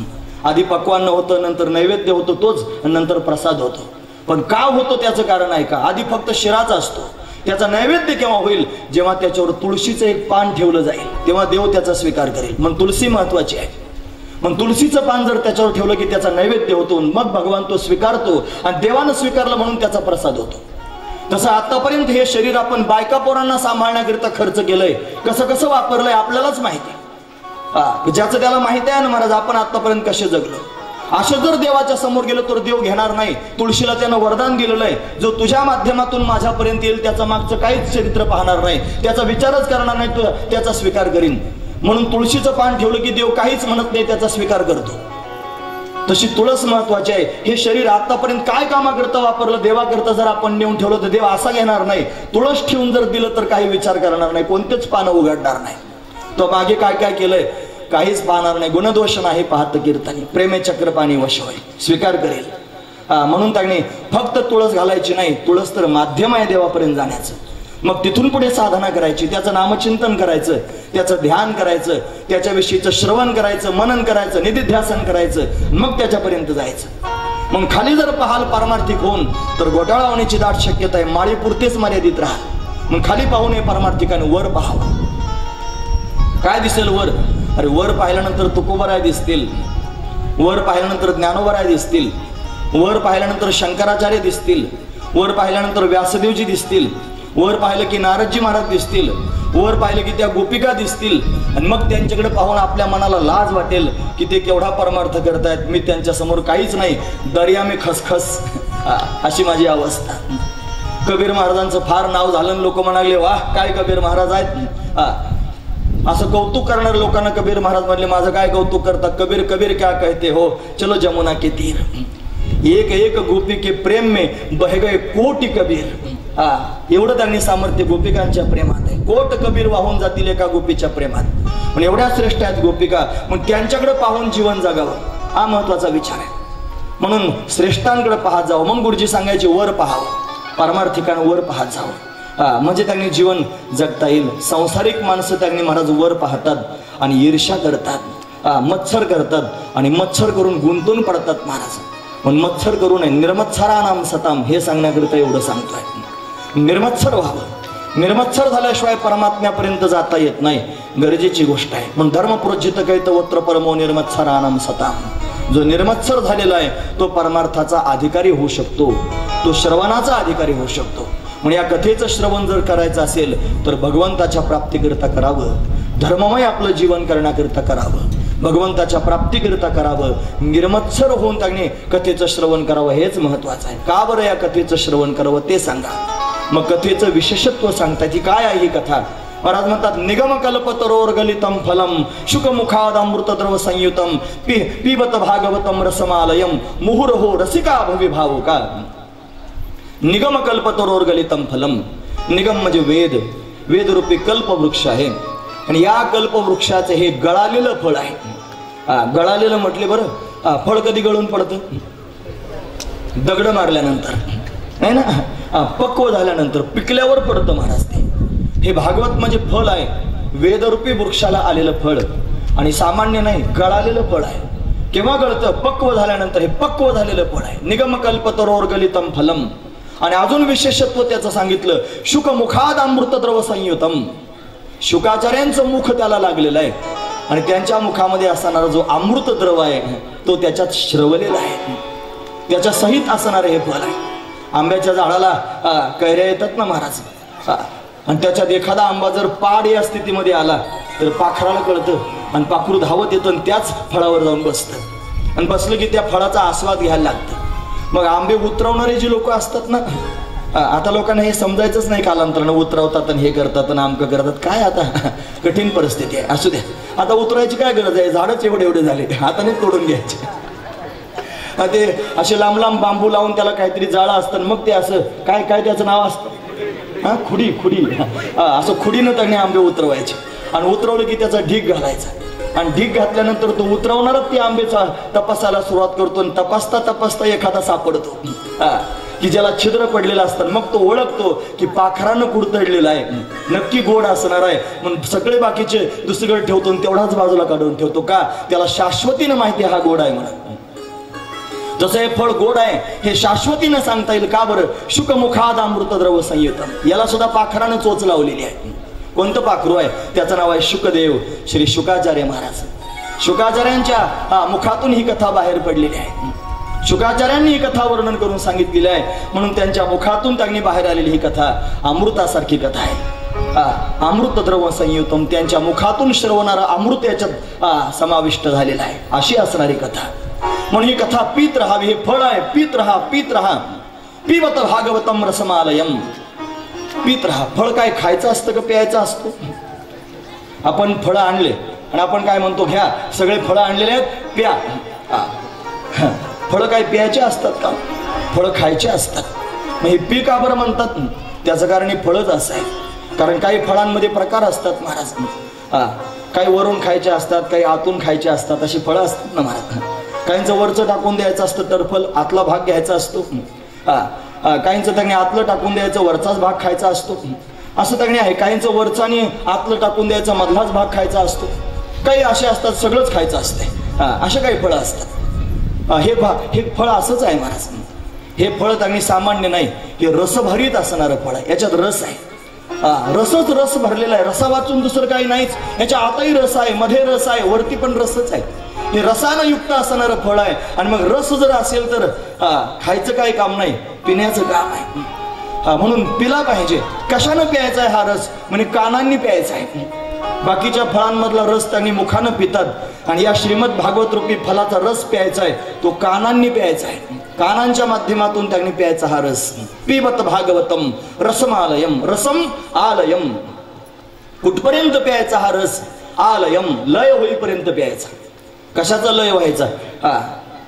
आधी पक्वान्न होतं, नंतर नैवेद्य होतो तोच, आणि नंतर प्रसाद होतो. पण का होतो त्याचं कारण आहे का, आधी फक्त शिराचा असतो. त्याचा नैवेद्य केव्हा होईल, जेव्हा त्याच्यावर तुळशीचं एक पान ठेवलं जाईल, तेव्हा देव त्याचा स्वीकार करेल. मग तुळशी महत्वाची आहे. मग तुळशीचं पान जर त्याच्यावर ठेवलं की त्याचा नैवेद्य होतो, मग भगवान तो स्वीकारतो, आणि देवानं स्वीकारलं म्हणून त्याचा प्रसाद होतो. तसं आतापर्यंत हे शरीर आपण बायका पोरांना सांभाळण्याकरिता खर्च केलंय, कसं कसं वापरलंय आपल्यालाच माहिती. ज्याचं त्याला माहिती आहे ना महाराज, आपण आतापर्यंत कसे जगलो. असं जर देवाच्या समोर गेलो तर देव घेणार नाही. तुळशीला त्यानं वरदान दिलेलं आहे, जो तुझ्या माध्यमातून माझ्यापर्यंत येईल त्याचं मागचं काहीच चरित्र पाहणार नाही, त्याचा विचारच करणार नाही, तो त्याचा स्वीकार करीन. म्हणून तुळशीचं पान ठेवलं की देव काहीच म्हणत नाही, त्याचा स्वीकार करतो. तशी तुळस महत्वाची आहे. हे शरीर आतापर्यंत काय कामाकरता वापरलं, देवाकरता जर आपण नेऊन ठेवलं तर देव असा घेणार नाही. तुळस ठेवून जर दिलं तर काही विचार करणार नाही, कोणतेच पानं उघडणार नाही. तो मागे काय काय केलंय काहीच पाहणार नाही. गुणदोष नाही पाहत कीर्तनी, प्रेमे चक्र पाणी वश होय, स्वीकार करेल. म्हणून त्यांनी फक्त तुळस घालायची नाही, तुळस तर माध्यम आहे देवापर्यंत जाण्याचं. मग तिथून पुढे साधना करायची, त्याचं नामचिंतन करायचं, त्याचं ध्यान करायचं, त्याच्याविषयीचं श्रवण करायचं, मनन करायचं, निधिध्यासन करायचं, मग त्याच्यापर्यंत जायचं. मग खाली जर पाहाल पारमार्थिक होऊन तर घोटाळा होण्याची दाट शक्यता आहे. माळीपुरतेच मर्यादित राहा. मग खाली पाहू नये पारमार्थिकाने, वर पाहावं. काय दिसेल वर, अरे वर पाहिल्यानंतर तुकोबराय दिसतील, वर पाहिल्यानंतर ज्ञानोबराय दिसतील, वर पाहिल्यानंतर शंकराचार्य दिसतील, वर पाहिल्यानंतर व्यासदेवजी दिसतील, वर पाहिलं की नारदजी महाराज दिसतील, वर पाहिलं की त्या गोपिका दिसतील. आणि मग त्यांच्याकडे पाहून आपल्या मनाला लाज वाटेल की ते केवढा परमार्थ करतायत, मी त्यांच्या समोर काहीच नाही, दर्या में खसखस. अशी माझी अवस्था. कबीर महाराजांचं फार नाव झालं, लोक म्हणाले वाह काय कबीर महाराज आहेत. असं कौतुक करणाऱ्या लोकांना कबीर महाराज म्हणले माझं काय कौतुक करता, कबीर कबीर क्या कहते हो, चलो जमुना के तीर, एक एक गोपी के प्रेम में बह गए कोटी कबीर. एवढं त्यांनी सामर्थ्य गोपिकांच्या प्रेमात आहे. कोट कबीर वाहून जातील एका गोपीच्या प्रेमात. पण एवढ्या श्रेष्ठ आहेत गोपिका, मग त्यांच्याकडे पाहून जीवन जगावं हा महत्वाचा विचार आहे. म्हणून श्रेष्ठांकडे पाहत जावं. मग गुरुजी सांगायचे वर पाहावं, पारमार्थिकानं वर पाहत जावं. म्हणजे त्यांनी जीवन जगता येईल. संसारिक माणसं त्यांनी महाराज वर पाहतात आणि ईर्ष्या करतात, मत्सर करतात, आणि मत्सर करून गुंतून पडतात महाराज. पण मत्सर करू नये. निर्मत्सराणाम सताम हे सांगण्याकरिता एवढं सांगतोय. निर्मत्सर व्हावं. निर्मत्सर झाल्याशिवाय परमात्म्यापर्यंत जाता येत नाही, गरजेची गोष्ट आहे. म्हणून धर्म प्रोज्जित कैतवत्र परमो निर्मत्सराणाम सताम. जो निर्मत्सर झालेला आहे तो परमार्थाचा अधिकारी होऊ शकतो, तो श्रवणाचा अधिकारी होऊ शकतो. म्हणून या कथेचं श्रवण जर करायचं असेल तर भगवंताच्या प्राप्तीकरिता करावं, धर्ममय आपलं जीवन करण्याकरिता करावं, भगवंताच्या प्राप्तीकरिता करावं, निर्मत्सर होऊन त्याने कथेचं श्रवण करावं. हेच महत्वाचं आहे. का बरं या कथेचं श्रवण करावं ते सांगा. मग कथेचं विशेषत्व सांगता की काय आहे ही कथा. महाराज म्हणतात निगमकल्पतरोर्गलितम फलम शुकमुखादमृतद्रव संयुतम पिबत भागवतम रसमालयम मुहुर्हो रसिका भवि भावुका. निगमकल्पतरोर्गलितम फलम. निगम म्हणजे वेद, वेदरूपी कल्पवृक्ष आहे आणि या कल्पवृक्षाचं हे गळालेलं फळ आहे. गळालेलं म्हटले बरं, फळ कधी गळून पडतं? दगड मारल्यानंतर नाही ना, पक्व झाल्यानंतर पिकल्यावर पडतं महाराज ते. हे भागवत म्हणजे फळ आहे, वेदरूपी वृक्षाला आलेलं फळ आणि सामान्य नाही, गळालेलं फळ आहे. केव्हा गळतं? पक्व झाल्यानंतर. हे पक्व झालेलं फळ आहे. निगमकल्पतरोर्गलितम फलम. आणि अजून विशेषत्व त्याचं सांगितलं, शुकमुखाद अमृतद्रव संयुतम. शुकाचार्यांचं मुख त्याला लागलेलं आहे आणि त्यांच्या मुखामध्ये असणारा जो अमृत द्रव आहे तो त्याच्यात श्रवलेला आहे, त्याच्या सहित असणारे हे फळ आहे. आंब्याच्या झाडाला कैऱ्या येतात ना महाराज, आणि त्याच्यात एखादा आंबा जर पाड या स्थितीमध्ये आला तर पाखराला कळतं आणि पाखरू धावत येतं आणि त्याच फळावर जाऊन बसतं आणि बसलं की त्या फळाचा आस्वाद घ्यायला लागतं. मग आंबे उतरवणारे जे लोक असतात ना, आता लोकांना हे समजायचंच नाही, कालांतरानं उतरवतात आणि हे करतात आणि आमकं करतात. काय आता कठीण परिस्थिती आहे, असू द्या. आता उतरायची काय गरज आहे, झाडच एवढे एवढे झाले, हाताने तोडून घ्यायचे. ते असे लांब लांब बांबू लावून त्याला काहीतरी जाळं असतं, मग ते असं काय काय त्याचं नाव असतं, खुडी खुडी, असं खुडीनं त्याने आंबे उतरवायचे आणि उतरवलं की त्याचा ढीग घालायचा आणि ढीग घातल्यानंतर तो उतरवणारच ते आंबेचा तपासायला सुरुवात करतो आणि तपासता तपासता एखादा सापडतो की ज्याला छिद्र पडलेलं असतं. मग तो ओळखतो की पाखरानं कुडतडलेला आहे, नक्की गोड असणार आहे. म्हणून सगळे बाकीचे दुसरीकडे ठेवतो आणि तेवढाच बाजूला काढून ठेवतो. का? त्याला शाश्वतीनं माहिती हा गोड आहे म्हणून. जसं हे फळ गोड आहे हे शाश्वतीनं सांगता येईल. का बरं? शुकमुखाद अमृतद्रव संयुतम. याला सुद्धा पाखरानं चोच लावलेली आहे. कोणतं पाखरू आहे? त्याचं नाव आहे शुकदेव, श्री शुकाचार्य महाराज. शुकाचार्यांच्या मुखातून ही कथा बाहेर पडलेली आहे. शुकाचार्यांनी ही कथा वर्णन करून सांगितलेली आहे. म्हणून त्यांच्या मुखातून त्यांनी बाहेर आलेली ही कथा अमृतासारखी कथा आहे. अमृतद्रव संयुतम, त्यांच्या मुखातून श्रवणारा अमृत याच्यात समाविष्ट झालेला आहे, अशी असणारी कथा. म्हणून ही कथा पीत राहावी. हे फळ आहे, पीत राहा, पीत राहा. पिबत भागवतम रसमालयम. पीत राहा. फळ काय खायचं असतं का प्यायचं असतं? आपण फळं आणले आणि आपण काय म्हणतो, घ्या सगळे फळं आणलेले आहेत, प्या. फळं काय प्यायचे असतात का? फळं खायचे असतात. मग हे पी का बरं म्हणतात? त्याचं कारण हे फळच असं आहे. कारण काही फळांमध्ये प्रकार असतात महाराज. काही वरून खायचे असतात, काही आतून खायचे असतात, अशी फळं असतात ना महाराज. काहींचं वरचं टाकून द्यायचं असतं टरफल, आतला भाग घ्यायचा असतो. काहींचं त्यांनी आतलं टाकून द्यायचं, वरचाच भाग खायचा असतो. असं त्यांनी आहे. काहींचं वरचं आणि आतलं टाकून द्यायचं, मधलाच भाग खायचा असतो. काही असे असतात सगळंच खायचं असते. असे काही फळं असतात. हे फळ असंच आहे महाराज. हे फळ त्यांनी सामान्य नाही, हे रसभरीत असणारं फळ आहे. याच्यात रस आहे, रसच रस भरलेला आहे. रसा वाचून दुसरं काही नाहीच. याच्या आतही रस आहे, मध्ये रस आहे, वरती पण रसच आहे. हे रसानं युक्त असणारं फळ आहे. आणि मग रस जर असेल तर खायचं काही काम नाही, पिण्याचं काम आहे. म्हणून पिला पाहिजे. कशानं प्यायचा आहे हा रस? म्हणजे कानांनी प्यायचा आहे. बाकीच्या फळांमधला रस त्यांनी मुखानं पितात आणि या श्रीमद भागवत रूपी फलाचा रस प्यायचा आहे तो कानांनी प्यायचा आहे. कानांच्या माध्यमातून त्यांनी प्यायचा हा रस. पिबत भागवतम रसमालयम. रसम आलयम. कुठपर्यंत प्यायचा हा रस? आलयम, लय होईपर्यंत प्यायचा. कशाचा लय व्हायचा?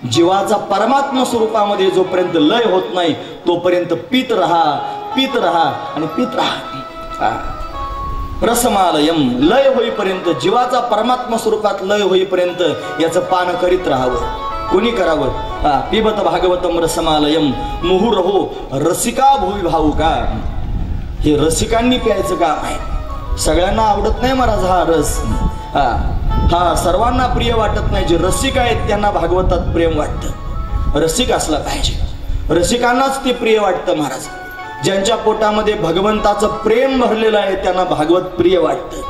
जीवाचा परमात्मा स्वरूपामध्ये जोपर्यंत लय होत नाही तोपर्यंत पीत राहा, पीत राहा आणि पीत राहा. रसमालयम, लय होईपर्यंत, जीवाचा परमात्मा स्वरूपात लय होईपर्यंत याचं पान करीत राहावं. कोणी करावं? पिबत भागवतम रसमालयम मुहुर्हो रसिका भुवि भावुका. हे रसिकांनी प्यायचं काम आहे. सगळ्यांना आवडत नाही महाराज हा रस. हा सर्वांना प्रिय वाटत नाही. जे रसिक आहेत त्यांना भागवतात प्रेम वाटतं. रसिक असला पाहिजे. रसिकांनाच ते प्रिय वाटतं महाराज. ज्यांच्या पोटामध्ये भगवंताचं प्रेम भरलेलं आहे त्यांना भागवत प्रिय वाटतं.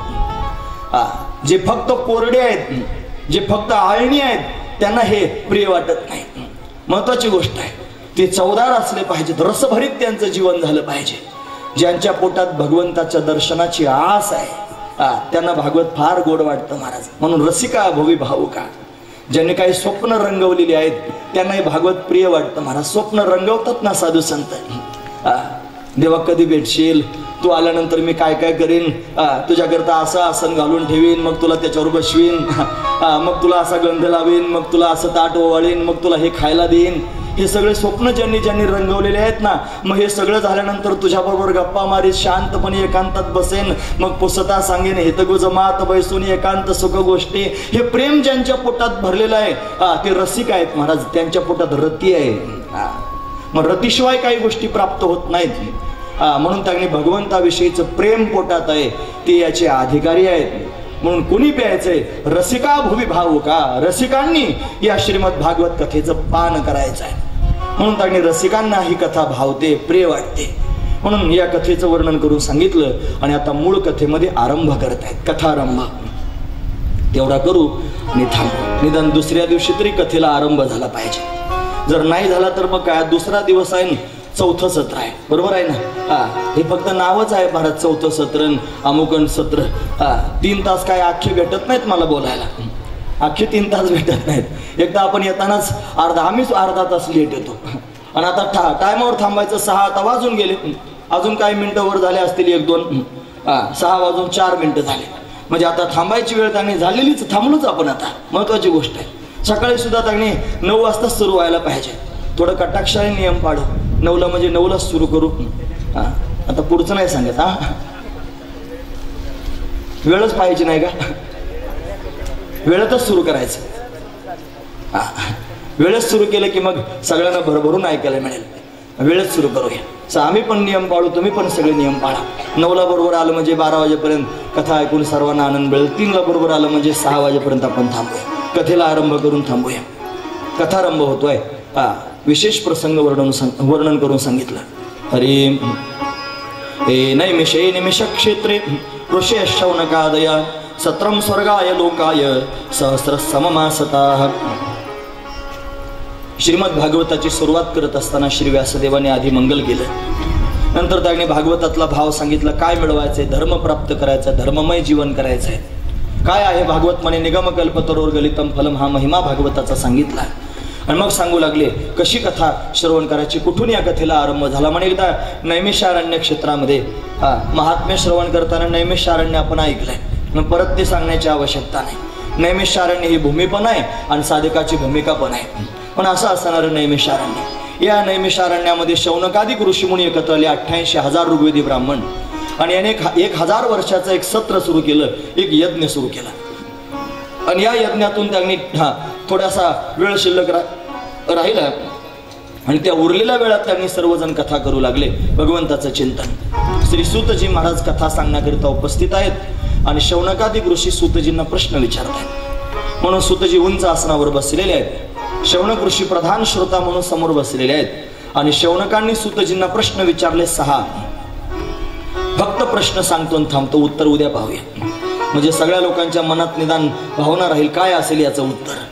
जे फक्त कोरडे आहेत, जे फक्त आळणी आहेत, त्यांना हे प्रिय वाटत नाही. महत्वाची गोष्ट आहे, ते चवदार असले पाहिजेत, रसभरीत त्यांचं जीवन झालं पाहिजे. ज्यांच्या पोटात भगवंताच्या दर्शनाची आस आहे त्यांना भागवत फार गोड वाटतं महाराज. म्हणून रसिका भुवी भावुका, ज्यांनी काही स्वप्न रंगवलेली आहेत त्यांना हे भागवत प्रिय वाटतं महाराज. स्वप्न रंगवतात ना साधू संत. देवा कधी भेटशील, तू आल्यानंतर मी काय काय करीन, तुझ्याकरता असं आसन घालून ठेवीन, मग तुला त्याच्यावर बसवीन, मग तुला असा गंध लावीन, मग तुला असं ताट ओवाळीन, मग तुला हे खायला देईन. हे सगळे स्वप्न ज्यांनी ज्यांनी रंगवलेले आहेत ना, मग हे सगळं झाल्यानंतर तुझ्याबरोबर गप्पा मारीत शांतपणे एकांतात बसेन, मग पुसता सांगेन हेतगुज मात बैसून एकांत सुख गोष्टी. हे प्रेम ज्यांच्या पोटात भरलेलं आहे ते रसिक आहेत महाराज. त्यांच्या पोटात रती आहे. मग रतीशिवाय काही गोष्टी प्राप्त होत नाहीत. म्हणून त्यांनी भगवंताविषयीचं प्रेम पोटात आहे, ते याचे अधिकारी आहेत. म्हणून कुणी प्यायचंय? रसिका भुवी भावुका, रसिकांनी या श्रीमद भागवत कथेचं पान करायचं आहे. म्हणून त्यांनी रसिकांना ही कथा भावते, प्रिय वाटते. म्हणून या कथेचं वर्णन करून सांगितलं आणि आता मूळ कथेमध्ये आरंभ करतायत. कथारंभ तेवढा करू आणि थांबू. निदान दुसऱ्या दिवशी तरी कथेला आरंभ झाला पाहिजे. जर नाही झाला तर मग काय, दुसरा दिवस आहे, चौथं सत्र आहे, बरोबर आहे ना. हे फक्त नावच आहे भारत, चौथं सत्र अमुकन सत्र. 3 तास काय अख्खे भेटत नाहीत मला बोलायला, अख्खे 3 तास भेटत नाहीत. एकदा आपण येतानाच आम्हीच अर्धा तास लेट येतो आणि आता टायमावर थांबायचं. 6 आता वाजून गेले, अजून काही मिनिटं वर झाले असतील, 1-2. 6 वाजून 4 मिनिटं झाले, म्हणजे आता थांबायची वेळ त्यांनी झालेलीच, थांबलोच आपण आता. महत्वाची गोष्ट आहे, सकाळी सुद्धा त्यांनी 9 वाजता सुरू व्हायला पाहिजे. थोडं कटाक्षाने नियम पाडू, 9ला म्हणजे 9लाच सुरू करू. आता पुढचं नाही सांगत. वेळच पाहिजे नाही का, वेळेतच सुरू करायचं. वेळच सुरू केलं की मग सगळ्यांना भरभरून ऐकायला मिळेल. वेळच सुरू करूया. आम्ही पण नियम पाळू, तुम्ही पण सगळे नियम पाळा. 9ला बरोबर आलं म्हणजे 12 वाजेपर्यंत कथा ऐकून सर्वांना आनंद मिळेल. 3ला बरोबर आलं म्हणजे 6 वाजेपर्यंत आपण थांबूया, कथेला आरंभ करून थांबूया. कथारंभ होतोय. विशेष प्रसंग वर्णन करून सांगितलं. हरी नैमिषे निमिष क्षेत्रे ऋषे शौनकादया सत्रम स्वर्गाय लोकाय सहस्र सममासता. श्रीमद भागवताची सुरुवात करत असताना श्री व्यासदेवाने आधी मंगल केलं. नंतर त्याने भागवतातला भाव सांगितला. काय मिळवायचंय? धर्म प्राप्त करायचा, धर्ममय जीवन करायचंय. काय आहे भागवत म्हणे? निगमकल्पतरोर गलितम फलम. हा महिमा भागवताचा सांगितला. आणि मग सांगू लागले कशी कथा श्रवण करायची, कुठून या कथेला आरंभ झाला. म्हणे एकदा नैमिषारण्य क्षेत्रामध्ये महात्म्य श्रवण करताना नैमिषारण्य आपण ऐकलंय, मग परत ते सांगण्याची आवश्यकता नाही. नैमिषारण्य ही भूमी पण आहे आणि साधकाची भूमिका पण आहे. पण असं असणारं नैमिषारण्य, या नैमिषारण्यामध्ये शौनकादिक ऋषीमुनी एकत्र आले. 88,000 ऋग्वेदी ब्राह्मण. आणि याने 1000 वर्षाचं एक सत्र सुरू केलं, एक यज्ञ सुरू केला. आणि या यज्ञातून त्यांनी थोडासा वेळ शिल्लक राहिला आणि त्या उरलेल्या वेळात त्यांनी सर्वजण कथा करू लागले, भगवंताचं चिंतन. श्री सूतजी महाराज कथा सांगण्याकरिता उपस्थित आहेत आणि शौनकादिक ऋषी सूतजींना प्रश्न विचारत आहेत. म्हणून सूतजी उंच आसनावर बसलेले आहेत. शौनक ऋषी प्रधान श्रोता म्हणून समोर बसलेले आहेत आणि शौनकांनी सूतजींना प्रश्न विचारले 6. फक्त प्रश्न सांगतो आणि थांबतो, उत्तर उद्या पाहूया. म्हणजे सगळ्या लोकांच्या मनात निदान भावना राहील काय असेल याचं उत्तर.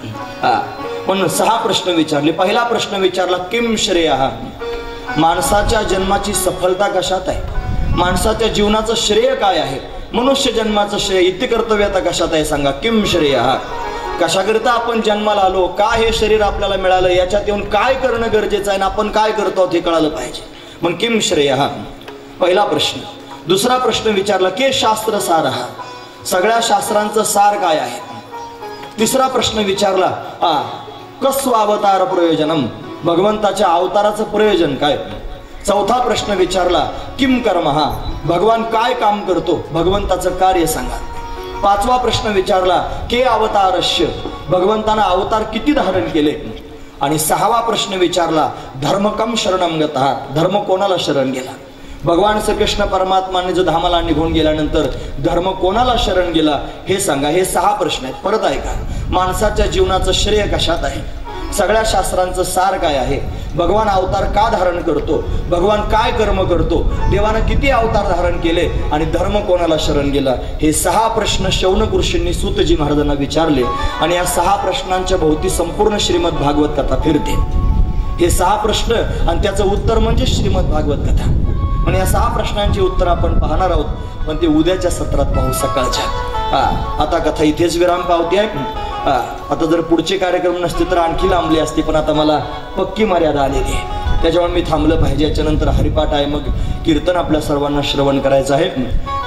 पण 6 प्रश्न विचारले. पहिला प्रश्न विचारला किम श्रेयः. माणसाच्या जन्माची सफलता कशात आहे? माणसाच्या जीवनाचं श्रेय काय आहे? मनुष्य जन्माचं श्रेय इत्यकर्तव्य आता कशात आहे सांगा. किम श्रेयः. कशाकरिता आपण जन्माला आलो, का हे शरीर आपल्याला मिळालं, याच्यात येऊन काय करणं गरजेचं आहे, आपण काय करतो हे कळालं पाहिजे. मग किम श्रेयः पहिला प्रश्न. दुसरा प्रश्न विचारला के शास्त्र सारः. सगळ्या शास्त्रांचं सार काय आहे? तिसरा प्रश्न विचारला कस्वावतार प्रयोजनम. भगवंताच्या अवताराचं प्रयोजन काय? चौथा प्रश्न विचारला किम कर्मः. भगवान काय काम करतो, भगवंताचं कार्य सांगा. पाचवा प्रश्न विचारला के अवतारस्य. भगवंतानं अवतार किती धारण केले. आणि 6वा प्रश्न विचारला धर्म कम शरणम गतः. धर्म कोणाला शरण गेला? भगवान श्रीकृष्ण परमात्माने जो धामाला निघून गेल्यानंतर धर्म कोणाला शरण गेला हे सांगा. हे 6 प्रश्न आहेत. परत ऐका. माणसाच्या जीवनाचं श्रेय कशात आहे? सगळ्या शास्त्रांचं सार काय आहे, भगवान अवतार का धारण करतो, भगवान काय कर्म करतो, देवानं किती अवतार धारण केले आणि धर्म कोणाला शरण गेला, हे 6 प्रश्न शौनक ऋषींनी सूतजी महाराजांना विचारले. आणि या 6 प्रश्नांच्या भोवती संपूर्ण श्रीमद भागवत कथा फिरते. हे 6 प्रश्न आणि त्याचं उत्तर म्हणजे श्रीमद भागवत कथा. आणि या 6 प्रश्नांची उत्तर आपण पाहणार आहोत, पण ते उद्याच्या सत्रात पाहू, सकाळच्या. आता कथा इथेच विराम पावते आहे. आता जर पुढचे कार्यक्रम नसते तर आणखी लांबले असते, पण आता मला पक्की मर्यादा आलेली आहे, त्याच्यामुळे मी थांबलं पाहिजे. याच्यानंतर हरिपाठ आहे, मग कीर्तन आपल्या सर्वांना श्रवण करायचं आहे.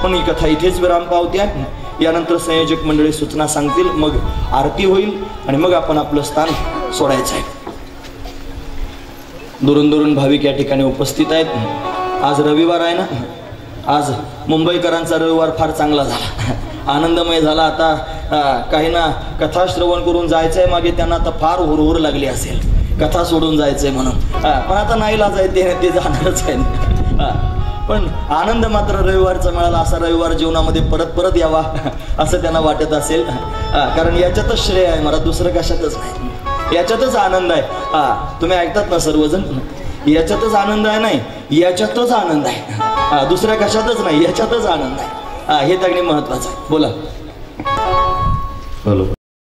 पण ही कथा इथेच विराम पावते आहे. यानंतर संयोजक मंडळी सूचना सांगतील, मग आरती होईल आणि मग आपण आपलं स्थान सोडायचं आहे. दुरून दुरून भाविक या ठिकाणी उपस्थित आहेत. आज रविवार आहे ना, आज मुंबईकरांचा रविवार फार चांगला झाला, आनंदमय झाला. आता काही ना कथा श्रवण करून जायचंय मागे, त्यांना आता फार हुरहुर लागली असेल कथा सोडून जायचंय म्हणून. पण आता नाही लाजायचे, ते जाणारच आहे. पण आनंद मात्र रविवारचा मिळाला. असा रविवार जीवनामध्ये परत परत यावा असं त्यांना वाटत असेल, कारण याच्यातच श्रेय आहे मला, दुसरं कशातच नाही. याच्यातच आनंद आहे. तुम्ही ऐकतात ना सर्वजण, याच्यातच आनंद आहे, नाही याच्यातच आनंद आहे, दुसऱ्या कशातच नाही, याच्यातच आनंद आहे. हे त्याने महत्वाचं आहे. बोला. हॅलो.